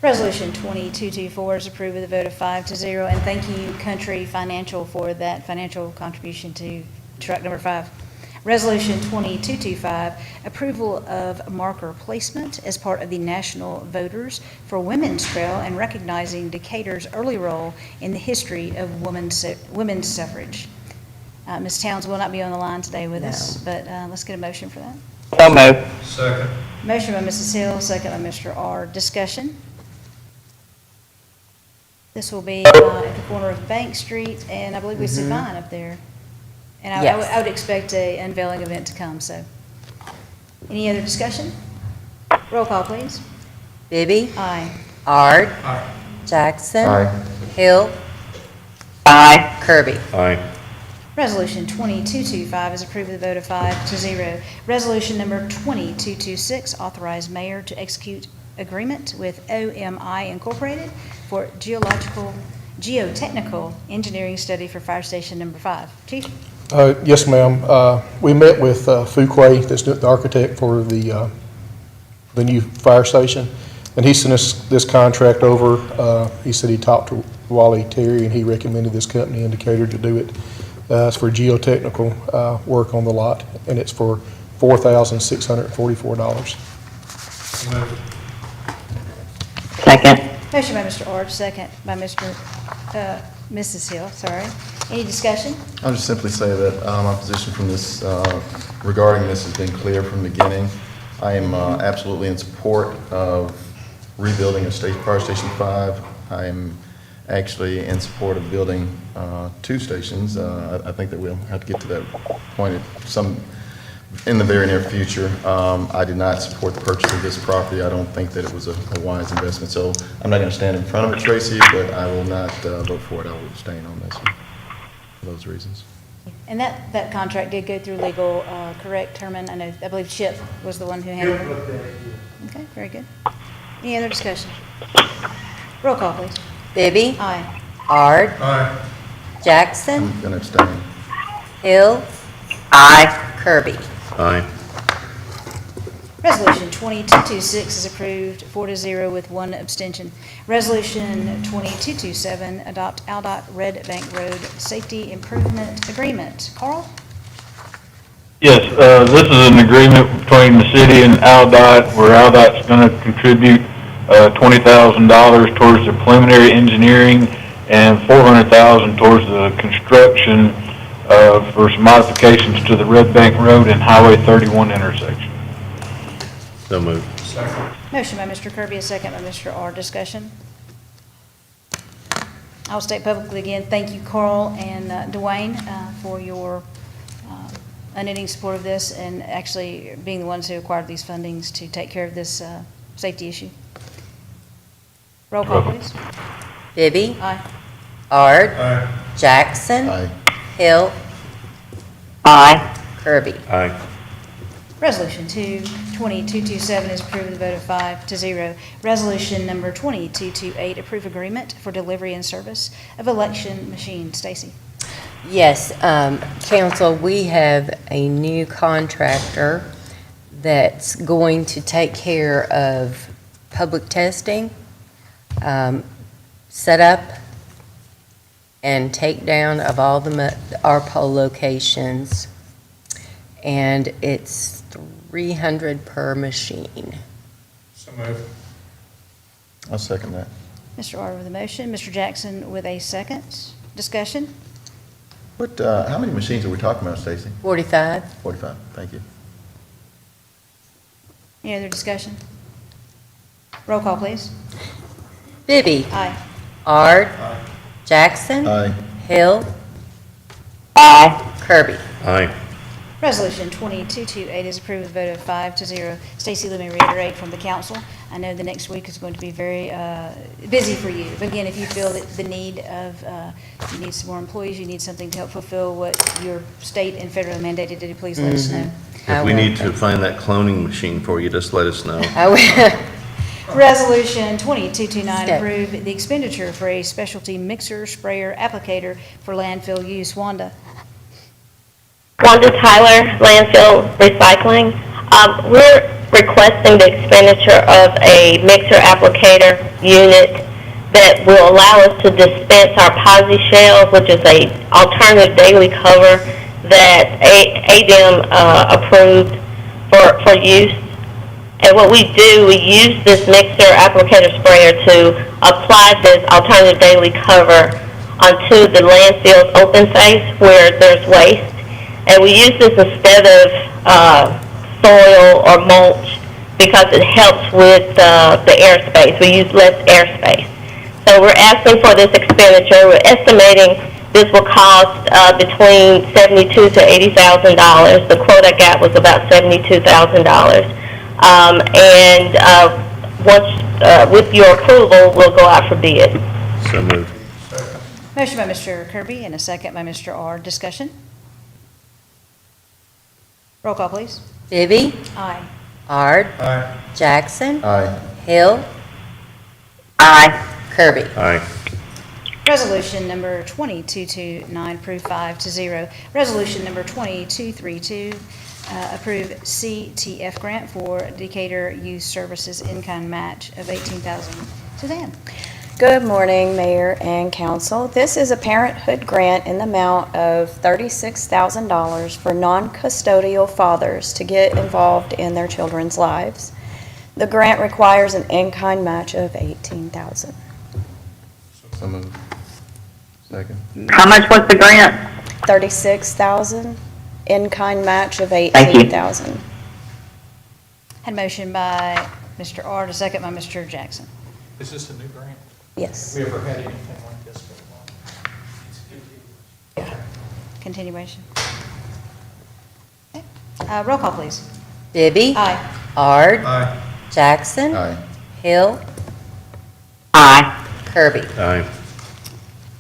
Resolution 2224 is approved with a vote of 5 to 0. And thank you, Country Financial, for that financial contribution to truck number 5. Resolution 2225, approval of marker placement as part of the National Voters for Women's Trail and recognizing Decatur's early role in the history of women's suffrage. Ms. Towns will not be on the line today with us, but let's get a motion for that. So moved. Second. Motion by Mrs. Hill, second by Mr. Ard. Discussion. This will be at the corner of Bank Street, and I believe we see mine up there. And I would expect a unveiling event to come, so. Any other discussion? Roll call, please. Bibby, Aye. Ard, Aye. Jackson, Aye. Hill, Aye. Kirby. Aye. Resolution 2225 is approved with a vote of 5 to 0. Resolution number 2226, authorize mayor to execute agreement with OMI Incorporated for geotechnical engineering study for Fire Station number 5. Chief? Yes, ma'am. We met with Fuquay, that's the architect for the new fire station, and he sent us this contract over. He said he talked to Wally Terry, and he recommended this company, Indicator, to do it. It's for geotechnical work on the lot, and it's for $4,644. Second. Motion by Mr. Ard, second by Mrs. Hill, sorry. Any discussion? I'll just simply say that my position from this, regarding this has been clear from the beginning. I am absolutely in support of rebuilding Fire Station 5. I am actually in support of building 2 stations. I think that we'll have to get to that point in the very near future. I did not support the purchase of this property. I don't think that it was a wise investment. So I'm not going to stand in front of it, Tracy, but I will not vote for it. I will abstain on this one for those reasons. And that contract did go through legal, correct, Herman? I believe Chip was the one who handled it. Okay, very good. Any other discussion? Roll call, please. Bibby. Aye. Ard. Aye. Jackson. I'm going to abstain. Hill. Aye. Kirby. Aye. Resolution 2226 is approved 4-0 with 1 abstention. Resolution 2227, adopt Aldott Red Bank Road Safety Improvement Agreement. Carl? Yes, this is an agreement between the city and Aldott, where Aldott's going to contribute $20,000 towards the preliminary engineering and $400,000 towards the construction for some modifications to the Red Bank Road and Highway 31 intersection. So moved. Motion by Mr. Kirby, a second by Mr. Ard. Discussion? I'll state publicly again, thank you, Carl and Dwayne, for your unending support of this and actually being the ones who acquired these fundings to take care of this safety issue. Roll call, please. Bibby. Aye. Ard. Aye. Jackson. Aye. Hill. Aye. Kirby. Aye. Resolution 2227 is approved with a vote of 5-0. Resolution number 2228, approve agreement for delivery and service of election machines. Stacy? Yes, council, we have a new contractor that's going to take care of public testing, set up and take down of all our poll locations, and it's $300 per machine. So moved. I'll second that. Mr. Ard with a motion, Mr. Jackson with a second. Discussion? How many machines are we talking about, Stacy? 45. 45, thank you. Any other discussion? Roll call, please. Bibby. Aye. Ard. Jackson. Aye. Hill. Aye. Kirby. Aye. Resolution 2228 is approved with a vote of 5-0. Stacy, let me reiterate from the council, I know the next week is going to be very busy for you. But again, if you feel that the need of, you need some more employees, you need something to help fulfill what your state and federally mandated to do, please let us know. If we need to find that cloning machine for you, just let us know. I will. Resolution 2229, Step. approve the expenditure for a specialty mixer sprayer applicator for landfill use. Wanda? Wanda Tyler, landfill recycling. We're requesting the expenditure of a mixer applicator unit that will allow us to dispense our Posi Shell, which is a alternative daily cover that ADM approved for use. And what we do, we use this mixer applicator sprayer to apply this alternative daily cover onto the landfill's open face where there's waste. And we use this instead of soil or mulch because it helps with the airspace. We use less airspace. So we're asking for this expenditure. We're estimating this will cost between $72,000 to $80,000. The quote I got was about $72,000. Once with your approval, we'll go out for bid. So moved. Motion by Mr. Kirby and a second by Mr. Ard. Discussion? Roll call, please. Bibby. Aye. Ard. Aye. Jackson. Aye. Hill. Aye. Kirby. Aye. Resolution number 22229, approved 5-0. Resolution number 2232, approve CTF grant for Decatur Youth Services in-kind match of $18,000. Suzanne? Good morning, Mayor and Council. This is a parenthood grant in the amount of $36,000 for non-custodial fathers to get involved in their children's lives. The grant requires an in-kind match of $18,000. So moved. Second. How much was the grant? $36,000, in-kind match of Thank you. $18,000. Had motion by Mr. Ard, a second by Mr. Jackson. Is this a new grant? Yes. Have we ever had anything like this before? Continuation. Okay. Roll call, please. Bibby. Aye. Ard. Aye. Jackson. Aye. Hill. Aye. Kirby. Aye.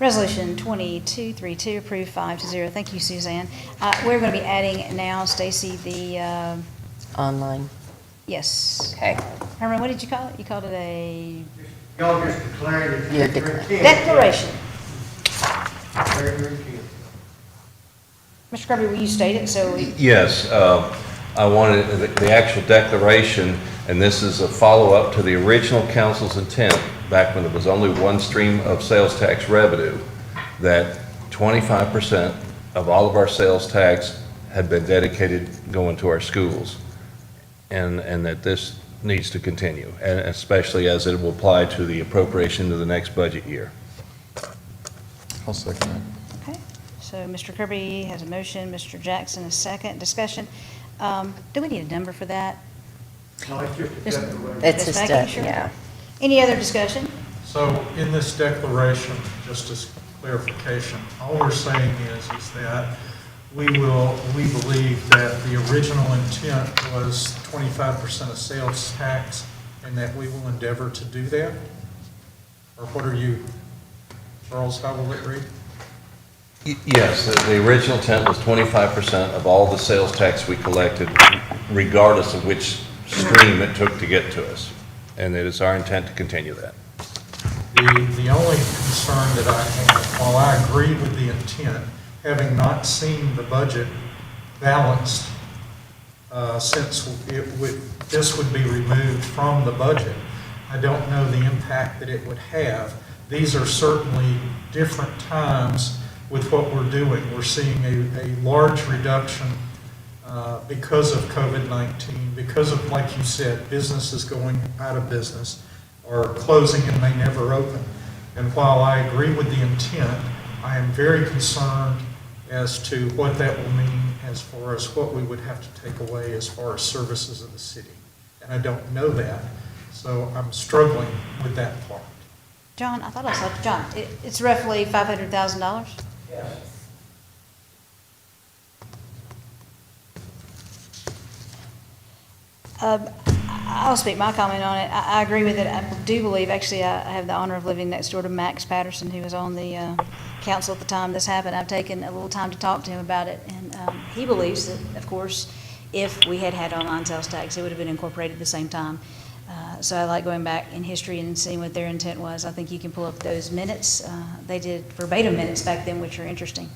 Resolution 2232, approved 5-0. Thank you, Suzanne. We're going to be adding now, Stacy, the, Online. yes. Okay. Herman, what did you call it? You called it a Y'all just declared it. You're declaring. declaration. Declare your intent. Mr. Kirby, will you state it so we... Yes, I wanted the actual declaration, and this is a follow-up to the original council's intent, back when there was only one stream of sales tax revenue, that 25% of all of our sales tax had been dedicated going to our schools, and that this needs to continue, and especially as it will apply to the appropriation of the next budget year. I'll second that. Okay, so Mr. Kirby has a motion, Mr. Jackson a second. Discussion. Do we need a number for that? No, it's just a Just- declaration. It's Just just, making sure. yeah. Any other discussion? So in this declaration, just as clarification, all we're saying is that we believe that the original intent was 25% of sales tax, and that we will endeavor to do that? Or what are you, Charles, how will it read? Yes, the original intent was 25% of all the sales tax we collected, regardless of which stream it took to get to us. And it is our intent to continue that. The only concern that I have, while I agree with the intent, having not seen the budget balanced, since this would be removed from the budget, I don't know the impact that it would have. These are certainly different times with what we're doing. We're seeing a large reduction because of COVID-19, because of, like you said, businesses going out of business or closing and may never open. And while I agree with the intent, I am very concerned as to what that will mean as far as what we would have to take away as far as services of the city. And I don't know that, so I'm struggling with that part. John, I thought I saw, John, it's roughly $500,000? Yes. I'll speak my comment on it. I agree with it. I do believe, actually, I have the honor of living next door to Max Patterson, who was on the council at the time this happened. I've taken a little time to talk to him about it, and he believes that, of course, if we had had online sales tax, it would have been incorporated at the same time. So I like going back in history and seeing what their intent was. I think you can pull up those minutes. They did verbatim minutes back then, which are interesting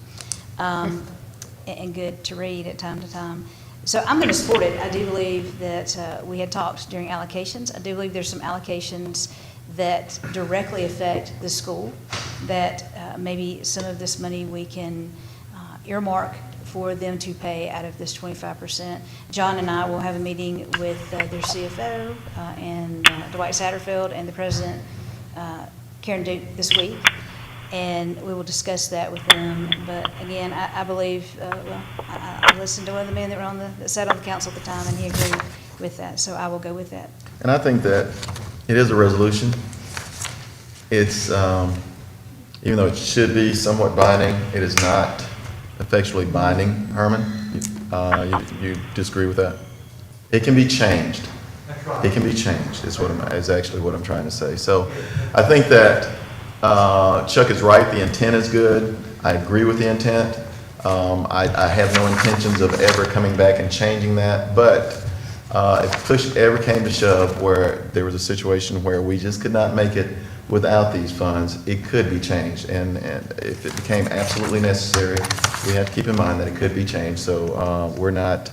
and good to read at time to time. So I'm going to support it. I do believe that we had talked during allocations. I do believe there's some allocations that directly affect the school, that maybe some of this money we can earmark for them to pay out of this 25%. John and I will have a meeting with their CFO and Dwight Satterfield and the president, Karen Duke, this week, and we will discuss that with them. But again, I believe, I listened to one of the men that sat on the council at the time, and he agreed with that, so I will go with that. And I think that it is a resolution. It's, even though it should be somewhat binding, it is not effectually binding. Herman, you disagree with that? It can be changed. It can be changed, is actually what I'm trying to say. So I think that Chuck is right, the intent is good. I agree with the intent. I have no intentions of ever coming back and changing that, but If push ever came to shove where there was a situation where we just could not make it without these funds, it could be changed. And if it became absolutely necessary, we have to keep in mind that it could be changed. So we're not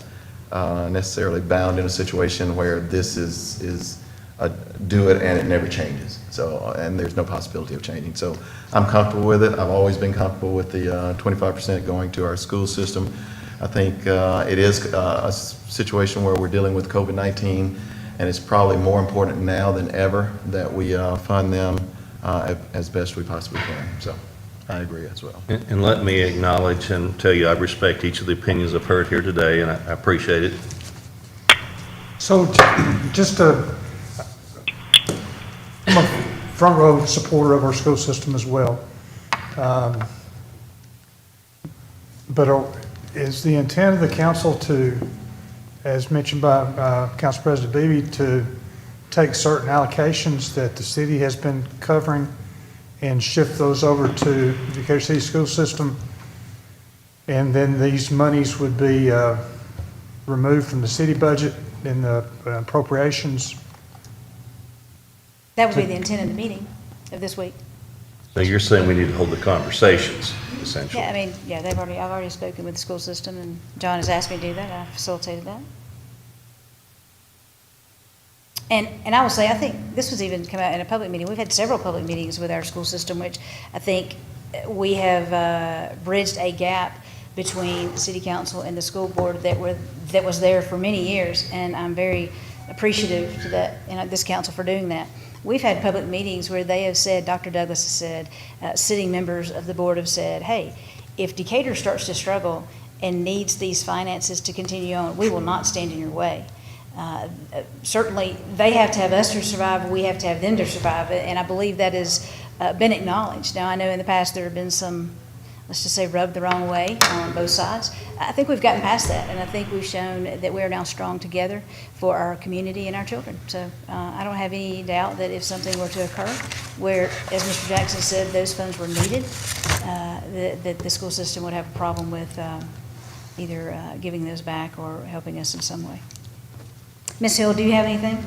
necessarily bound in a situation where this is a do it and it never changes. So, and there's no possibility of changing. So I'm comfortable with it. I've always been comfortable with the 25% going to our school system. I think it is a situation where we're dealing with COVID-19, and it's probably more important now than ever that we fund them as best we possibly can. So I agree as well. And let me acknowledge and tell you, I respect each of the opinions I've heard here today, and I appreciate it. So just I'm a front row supporter of our school system as well. But is the intent of the council to, as mentioned by Council President Beebe, to take certain allocations that the city has been covering and shift those over to the Decatur City School System? And then these monies would be removed from the city budget in the appropriations? That would be the intent of the meeting of this week. So you're saying we need to hold the conversations, essentially? Yeah, I mean, yeah, I've already spoken with the school system, and John has asked me to do that. I facilitated that. And I will say, I think this was even come out in a public meeting. We've had several public meetings with our school system, which I think we have bridged a gap between the city council and the school board that was there for many years, and I'm very appreciative to that, and this council for doing that. We've had public meetings where they have said, Dr. Douglas has said, sitting members of the board have said, hey, if Decatur starts to struggle and needs these finances to continue on, we will not stand in your way. Certainly, they have to have us to survive, we have to have them to survive, and I believe that has been acknowledged. Now, I know in the past there have been some, let's just say, rubbed the wrong way on both sides. I think we've gotten past that, and I think we've shown that we are now strong together for our community and our children. So I don't have any doubt that if something were to occur where, as Mr. Jackson said, those funds were needed, that the school system would have a problem with either giving those back or helping us in some way. Ms. Hill, do you have anything?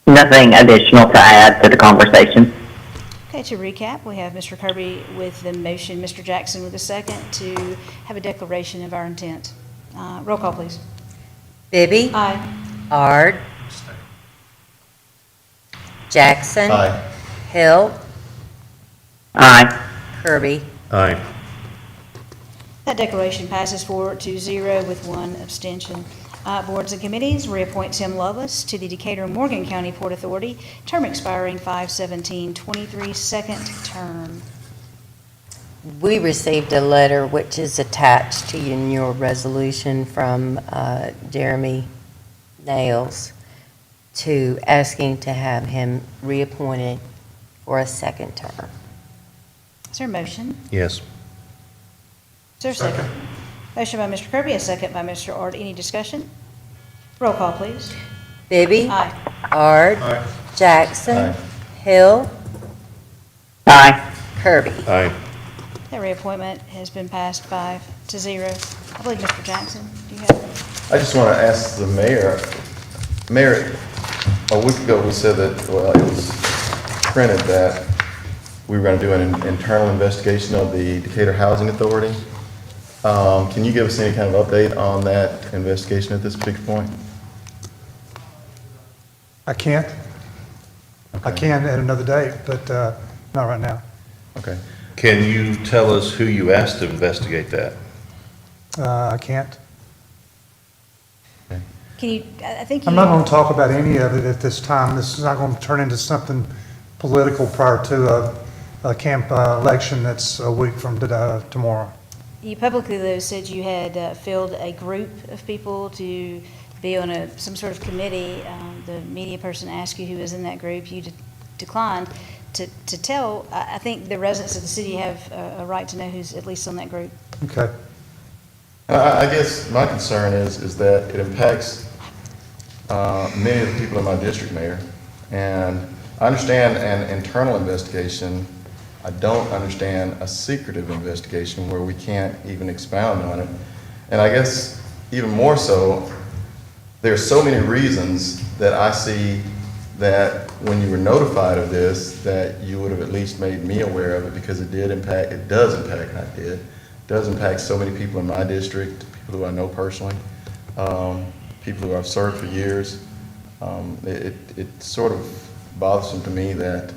Nothing additional to add to the conversation. Okay, to recap, we have Mr. Kirby with the motion, Mr. Jackson with the second, to have a declaration of our intent. Roll call, please. Bibby? Aye. Ard? Jackson? Aye. Hill? Aye. Kirby? Aye. That declaration passes 4-0 with one abstention. Boards and committees, reappoint Tim Loveless to the Decatur Morgan County Port Authority, term expiring 5/17/23, second term. We received a letter which is attached to you in your resolution from Jeremy Nails to asking to have him reappointed for a second term. Is there a motion? Yes. Is there a second? Motion by Mr. Kirby, a second by Mr. Ard. Any discussion? Roll call, please. Bibby? Aye. Ard? Aye. Jackson? Aye. Hill? Aye. Kirby? Aye. That reappointment has been passed 5-0. I believe Mr. Jackson, do you have? I just want to ask the mayor, a week ago we said that, well, it was printed that we were going to do an internal investigation of the Decatur Housing Authority. Can you give us any kind of update on that investigation at this particular point? I can't. I can at another date, but not right now. Okay. Can you tell us who you asked to investigate that? I can't. Can you, I think you. I'm not going to talk about any of it at this time. This is not going to turn into something political prior to a camp election that's a week from tomorrow. You publicly, though, said you had filled a group of people to be on some sort of committee. The media person asked you who was in that group. You declined to tell. I think the residents of the city have a right to know who's at least on that group. Okay. I guess my concern is that it impacts many of the people in my district, Mayor. And I understand an internal investigation. I don't understand a secretive investigation where we can't even expound on it. And I guess even more so, there's so many reasons that I see that when you were notified of this, that you would have at least made me aware of it, because it does impact so many people in my district, people who I know personally, people who I've served for years. It's sort of bothersome to me that,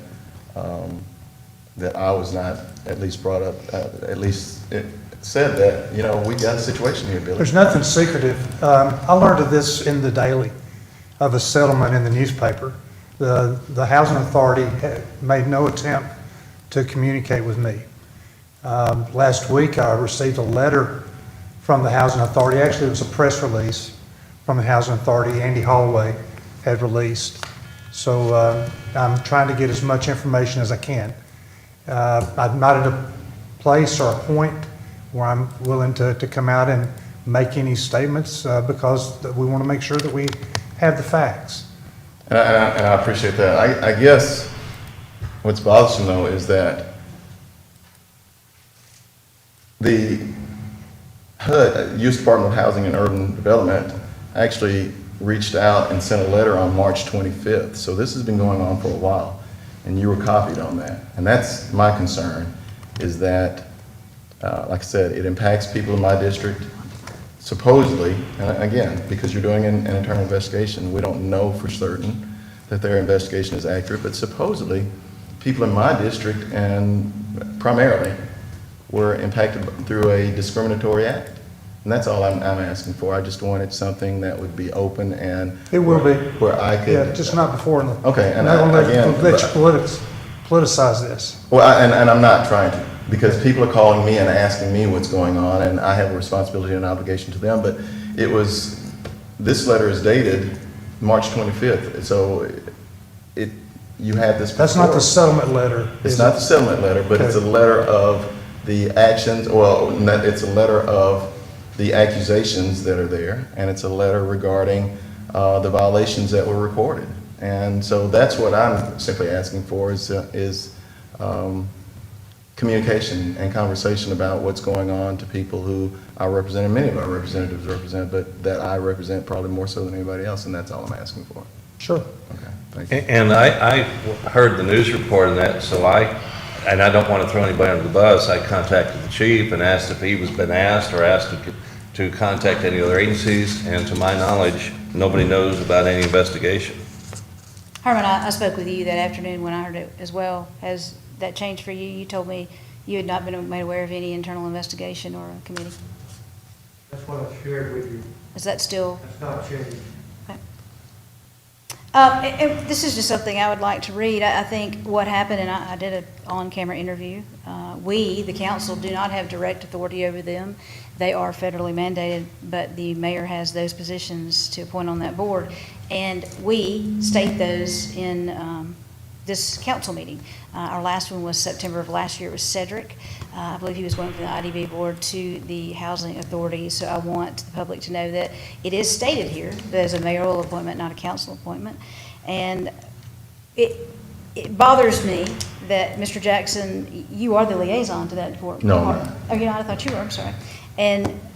that I was not at least brought up, at least it said that, you know, we got a situation here, Billy. There's nothing secretive. I learned of this in the Daily, of a settlement in the newspaper. The Housing Authority made no attempt to communicate with me. Last week, I received a letter from the Housing Authority. Actually, it was a press release from the Housing Authority Andy Holloway had released. So I'm trying to get as much information as I can. I'm not at a place or a point where I'm willing to come out and make any statements because we want to make sure that we have the facts. And I appreciate that. I guess what's bothersome, though, is that the HUD, U.S. Department of Housing and Urban Development, actually reached out and sent a letter on March 25th. So this has been going on for a while, and you were copied on that. And that's my concern, is that, like I said, it impacts people in my district. Supposedly, and again, because you're doing an internal investigation, we don't know for certain that their investigation is accurate, but supposedly, people in my district, and primarily, were impacted through a discriminatory act. And that's all I'm asking for. I just wanted something that would be open and... It will be. Where I could... Yeah, just not before. Okay, and not gonna again... let you politicize this. Well, and I'm not trying to, because people are calling me and asking me what's going on, and I have a responsibility and obligation to them, but it was, this letter is dated March 25th, so you had this before. That's not the settlement letter. It's not the settlement letter, but it's a letter of the actions, well, it's a letter of the accusations that are there, and it's a letter regarding the violations that were reported. And so that's what I'm simply asking for is communication and conversation about what's going on to people who I represent, and many of our representatives represent, but that I represent probably more so than anybody else, and that's all I'm asking for. Sure. Okay, thank you. And I heard the news report on that, so and I don't want to throw anybody under the bus, I contacted the chief and asked if he was been asked or asked to contact any other agencies, and to my knowledge, nobody knows about any investigation. Herman, I spoke with you that afternoon when I heard it as well. Has that changed for you? You told me you had not been made aware of any internal investigation or committee. That's what I shared with you. Is that still? That's not changed. This is just something I would like to read. I think what happened, and I did an on-camera interview, we, the council, do not have direct authority over them. They are federally mandated, but the mayor has those positions to appoint on that board. And we state those in this council meeting. Our last one was September of last year. It was Cedric. I believe he was going from the IDB board to the housing authority. So I want the public to know that it is stated here that it's a mayoral appointment, not a council appointment. And it bothers me that Mr. Jackson, you are the liaison to that board. No, You are. I'm not. Oh, you're not? I thought you were. I'm sorry.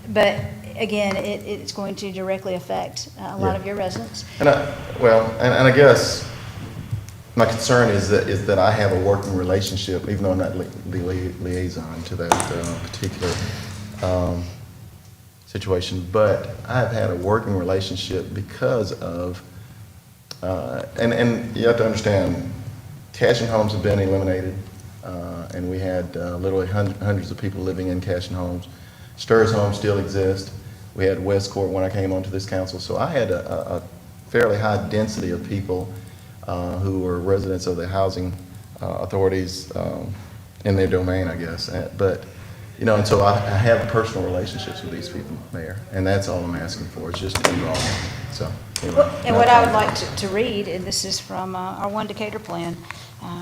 But again, it's going to directly affect a lot of your residents. And I guess my concern is that I have a working relationship, even though I'm not the liaison to that particular situation, but I've had a working relationship because of, and you have to understand, Cashin homes have been eliminated, and we had literally hundreds of people living in Cashin homes. Sturz homes still exist. We had Westcourt when I came onto this council, so I had a fairly high density of people who were residents of the housing authorities in their domain, I guess. But, you know, and so I have personal relationships with these people, Mayor, and that's all I'm asking for, is just involvement. So, anyway. And what I would like to read, and this is from our One Decatur plan,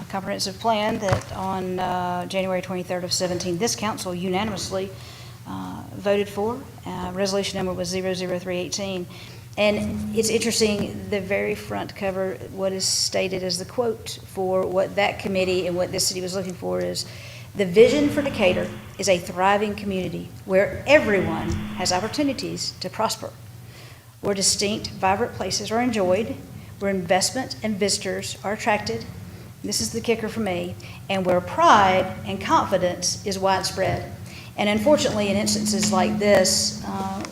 comprehensive plan that on January 23rd of 17, this council unanimously voted for. Resolution number was 00318. And it's interesting, the very front cover, what is stated as the quote for what that committee and what this city was looking for is The vision for Decatur is a thriving community where everyone has opportunities to prosper, where distinct, vibrant places are enjoyed, where investment and visitors are attracted, this is the kicker for me, and where pride and confidence is widespread. And unfortunately, in instances like this,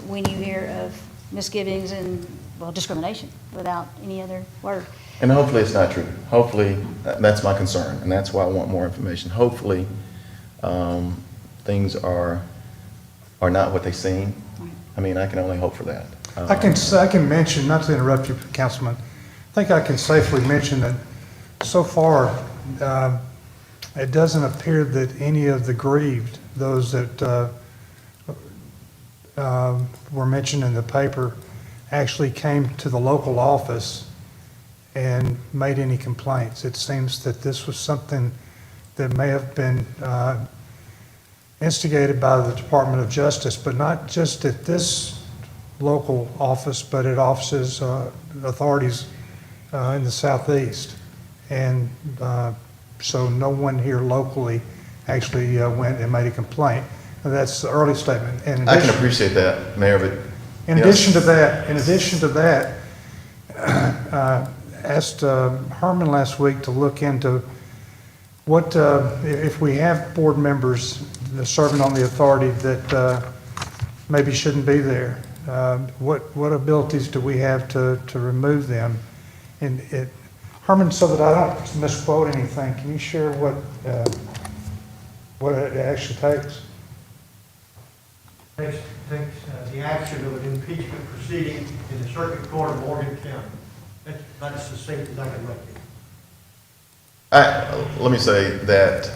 when you hear of misgivings and, well, discrimination without any other word. And hopefully it's not true. Hopefully, that's my concern, and that's why I want more information. Hopefully, things are not what they seem. I mean, I can only hope for that. I can mention, not to interrupt you, Councilman, I think I can safely mention that so far, it doesn't appear that any of the grieved, those that were mentioned in the paper, actually came to the local office and made any complaints. It seems that this was something that may have been instigated by the Department of Justice, but not just at this local office, but at offices, authorities in the southeast. And so no one here locally actually went and made a complaint. That's the early statement. And I can appreciate that, Mayor, but... In addition to that, asked Herman last week to look into what, if we have board members serving on the authority that maybe shouldn't be there, what abilities do we have to remove them? And Herman, so that I don't misquote anything, can you share what it actually takes? Takes the action of an impeachment proceeding in the Circuit Court of Morgan County. That's about as succinct as I can make it. Let me say that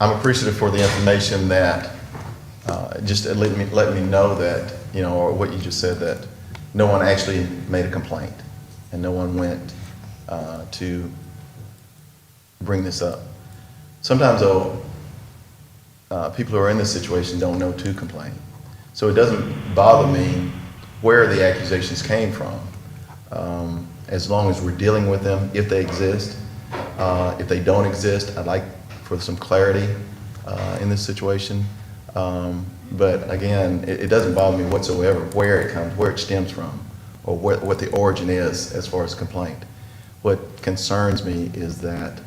I'm appreciative for the information that just let me know that, or what you just said, that no one actually made a complaint and no one went to bring this up. Sometimes, though, people who are in this situation don't know to complain. So it doesn't bother me where the accusations came from, as long as we're dealing with them, if they exist. If they don't exist, I'd like for some clarity in this situation. But again, it doesn't bother me whatsoever where it comes, where it stems from, or what the origin is as far as complaint. What concerns me is that,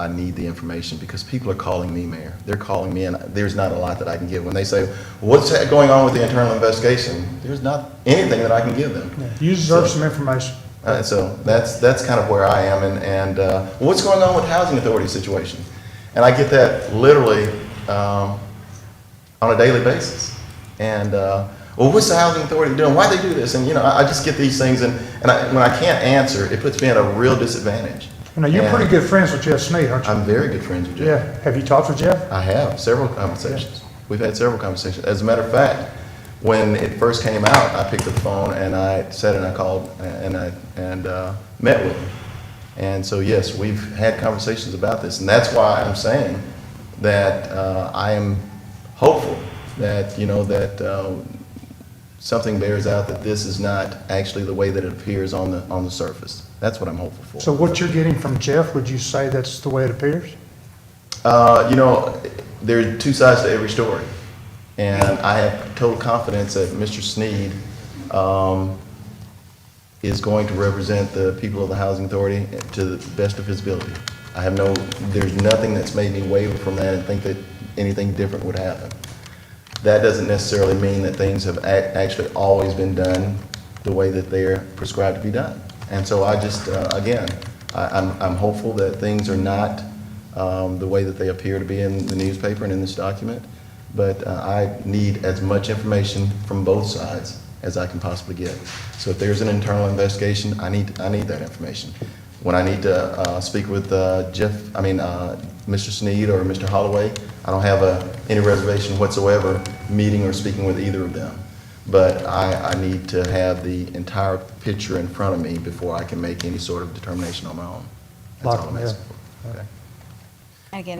I need the information because people are calling me, Mayor. They're calling me, and there's not a lot that I can give. When they say, what's going on with the internal investigation? There's not anything that I can give them. Yeah, you deserve some information. So that's kind of where I am, and what's going on with housing authority situation? And I get that literally on a daily basis. And what's the housing authority doing? Why they do this? And I just get these things, and when I can't answer, it puts me at a real disadvantage. Now, you're pretty good friends with Jeff Sneed, aren't you? I'm very good friends with Jeff. Yeah. Have you talked with Jeff? I have, several conversations. We've had several conversations. As a matter of fact, when it first came out, I picked up the phone and I said, and I called and met with him. And so, yes, we've had conversations about this. And that's why I'm saying that I am hopeful that, something bears out that this is not actually the way that it appears on the surface. That's what I'm hopeful for. So what you're getting from Jeff, would you say that's the way it appears? There are two sides to every story. And I have total confidence that Mr. Sneed is going to represent the people of the Housing Authority to the best of his ability. There's nothing that's made me waver from that and think that anything different would happen. That doesn't necessarily mean that things have actually always been done the way that they're prescribed to be done. And so I just, I'm hopeful that things are not the way that they appear to be in the newspaper and in this document. But I need as much information from both sides as I can possibly get. So if there's an internal investigation, I need that information. When I need to speak with Mr. Sneed or Mr. Holloway, I don't have any reservation whatsoever meeting or speaking with either of them. But I need to have the entire picture in front of me before I can make any sort of determination on my own. That's all I'm asking for. Okay. Again,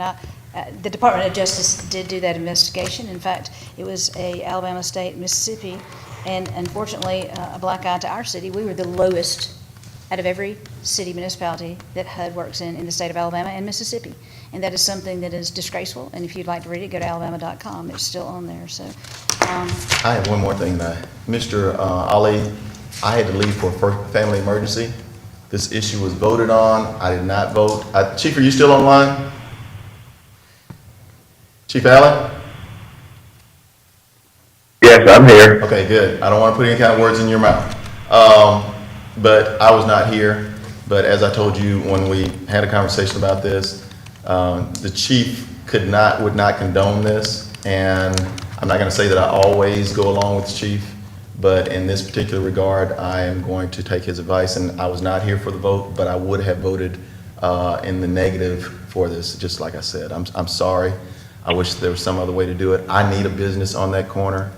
the Department of Justice did do that investigation. In fact, it was a Alabama State, Mississippi, and unfortunately, a black eye to our city. We were the lowest out of every city municipality that HUD works in the state of Alabama and Mississippi. And that is something that is disgraceful, and if you'd like to read it, go to alabama.com. It's still on there, so. I have one more thing. Mr. Ali, I had to leave for a family emergency. This issue was voted on. I did not vote. Chief, are you still online? Chief Allen? Yes, I'm here. Okay, good. I don't want to put any kind of words in your mouth. But I was not here. But as I told you when we had a conversation about this, the chief would not condone this. And I'm not going to say that I always go along with the chief, but in this particular regard, I am going to take his advice. And I was not here for the vote, but I would have voted in the negative for this, just like I said. I'm sorry. I wish there was some other way to do it. I need a business on that corner.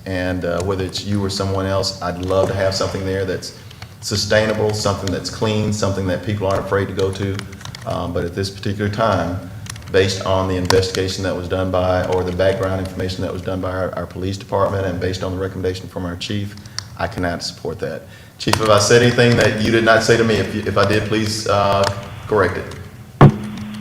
And whether it's you or someone else, I'd love to have something there that's sustainable, something that's clean, something that people aren't afraid to go to. But at this particular time, based on the investigation that was done by, or the background information that was done by our police department, and based on the recommendation from our chief, I cannot support that. Chief, if I said anything that you did not say to me, if I did, please correct it.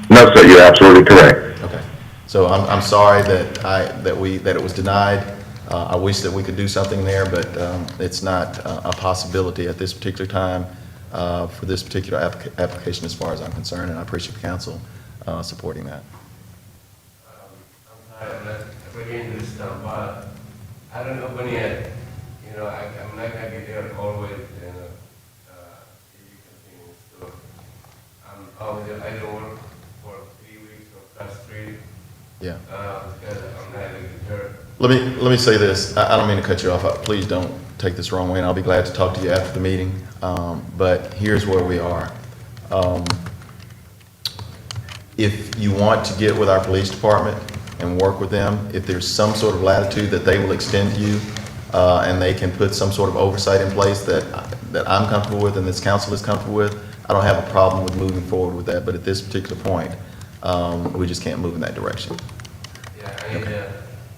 No, sir, you're absolutely correct. Okay. So I'm sorry that it was denied. I wish that we could do something there, but it's not a possibility at this particular time for this particular application as far as I'm concerned, and I appreciate the council supporting that. I'm sorry, I'm not bringing this down, but I don't know when yet. I'm not gonna be there always, if you continue. So I don't work for 3 weeks or plus 3. Yeah. Because I'm not gonna be there. Let me say this. I don't mean to cut you off. Please don't take this the wrong way, and I'll be glad to talk to you after the meeting. But here's where we are. If you want to get with our police department and work with them, if there's some sort of latitude that they will extend to you, and they can put some sort of oversight in place that I'm comfortable with and this council is comfortable with, I don't have a problem with moving forward with that. But at this particular point, we just can't move in that direction. Yeah,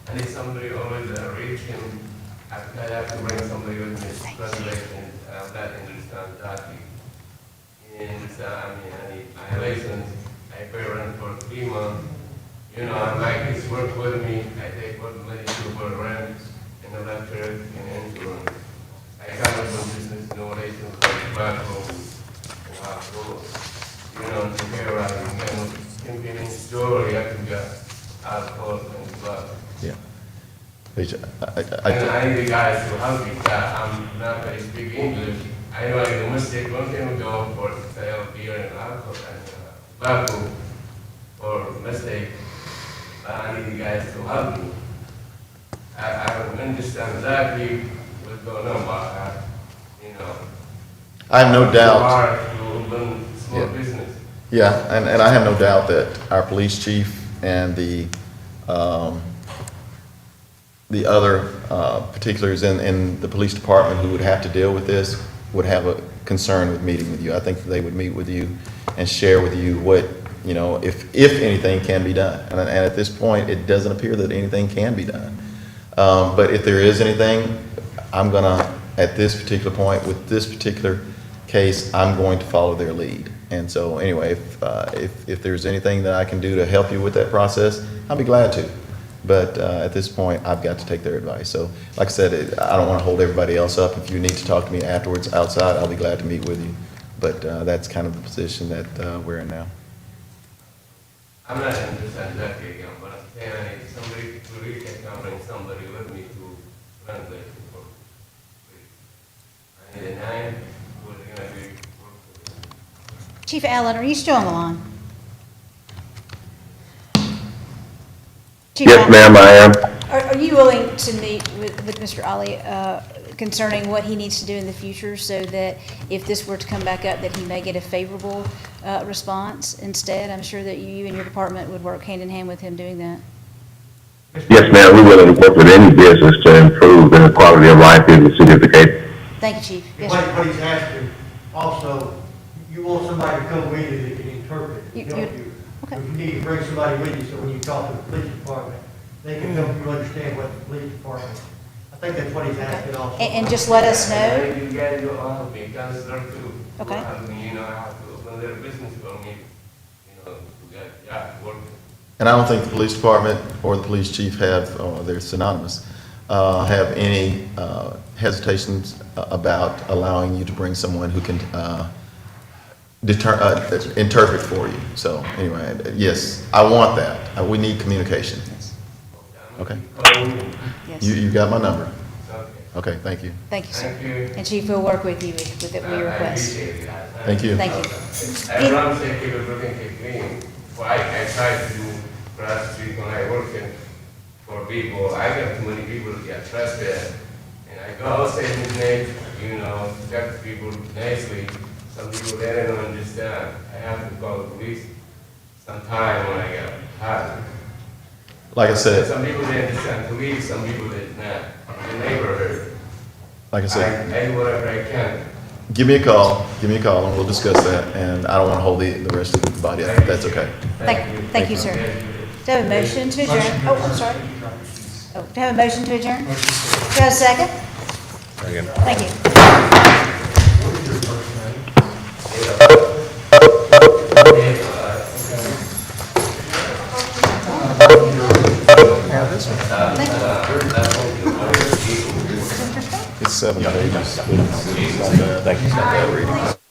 I need somebody always reach him. I have to bring somebody with me to translate, and I'm not understand that. And I have license. I pay rent for 3 months. I make this work with me. I take what money to for rent and electric and insurance. I come up from business, no license, back home, and hospital. To pay around, convenience store, you have to get alcohol and blood. Yeah. I need the guys to help me. I'm not very speak English. I know I made a mistake one time ago for sale beer and alcohol and tobacco for mistake. But I need the guys to help me. I don't understand exactly what's going on, but I have no doubt. Hard to run small business. Yeah, and I have no doubt that our police chief and the other particulars in the police department who would have to deal with this would have a concern with meeting with you. I think that they would meet with you and share with you what, if anything can be done. And at this point, it doesn't appear that anything can be done. But if there is anything, I'm gonna, at this particular point, with this particular case, I'm going to follow their lead. And so anyway, if there's anything that I can do to help you with that process, I'll be glad to. But at this point, I've got to take their advice. So like I said, I don't want to hold everybody else up. If you need to talk to me afterwards outside, I'll be glad to meet with you. But that's kind of the position that we're in now. I'm not understand that again, but I'm saying I need somebody to really can bring somebody with me to translate it for free. I need a 9 who's going to be Chief Allen, are you still on the line? Chief Yes, Allen, ma'am, I am. Are you willing to meet with Mr. Ali concerning what he needs to do in the future so that if this were to come back up, that he may get a favorable response instead? I'm sure that you and your department would work hand in hand with him doing that. Yes, ma'am, we're willing to work with any business to improve the quality of life in the city of Decatur. Thank you, Chief. Yes, What sir. he's asking, also, you want somebody to come with you that can interpret, help you. Okay. If you need to bring somebody with you, so when you talk to the police department, they can help you understand what the police department, I think that's what he's asking also. And just let us know. You guys will all be considered to. Okay. I mean, you know, I have to open their business for me, you know, to get, work. And I don't think the police department or the police chief have, or they're synonymous, have any hesitations about allowing you to bring someone who can interpret for you. So anyway, yes, I want that. We need communication. Okay? Yes. You got my number? Okay, thank you. Thank you, sir. Thank you. And Chief will work with you with your request. Thank you. Thank you. Everyone say keep everything keep clean. Why I try to do cross street when I work for people. I got too many people get trespass. And I go outside midnight, you know, talk to people nicely. Some people they don't understand. I have to call the police sometime when I get hot. Like I said, Some people they understand police, some people they not. In the neighborhood. like I said, I do whatever I can. give me a call, and we'll discuss that. And I don't want to hold the rest of the body up. That's okay. Thank you, sir. Do I have a motion to adjourn? Oh, I'm sorry. Oh, do I have a motion to adjourn? Do I have a second? Again. Thank you. It's 7 pages. It's not bad. Thank you.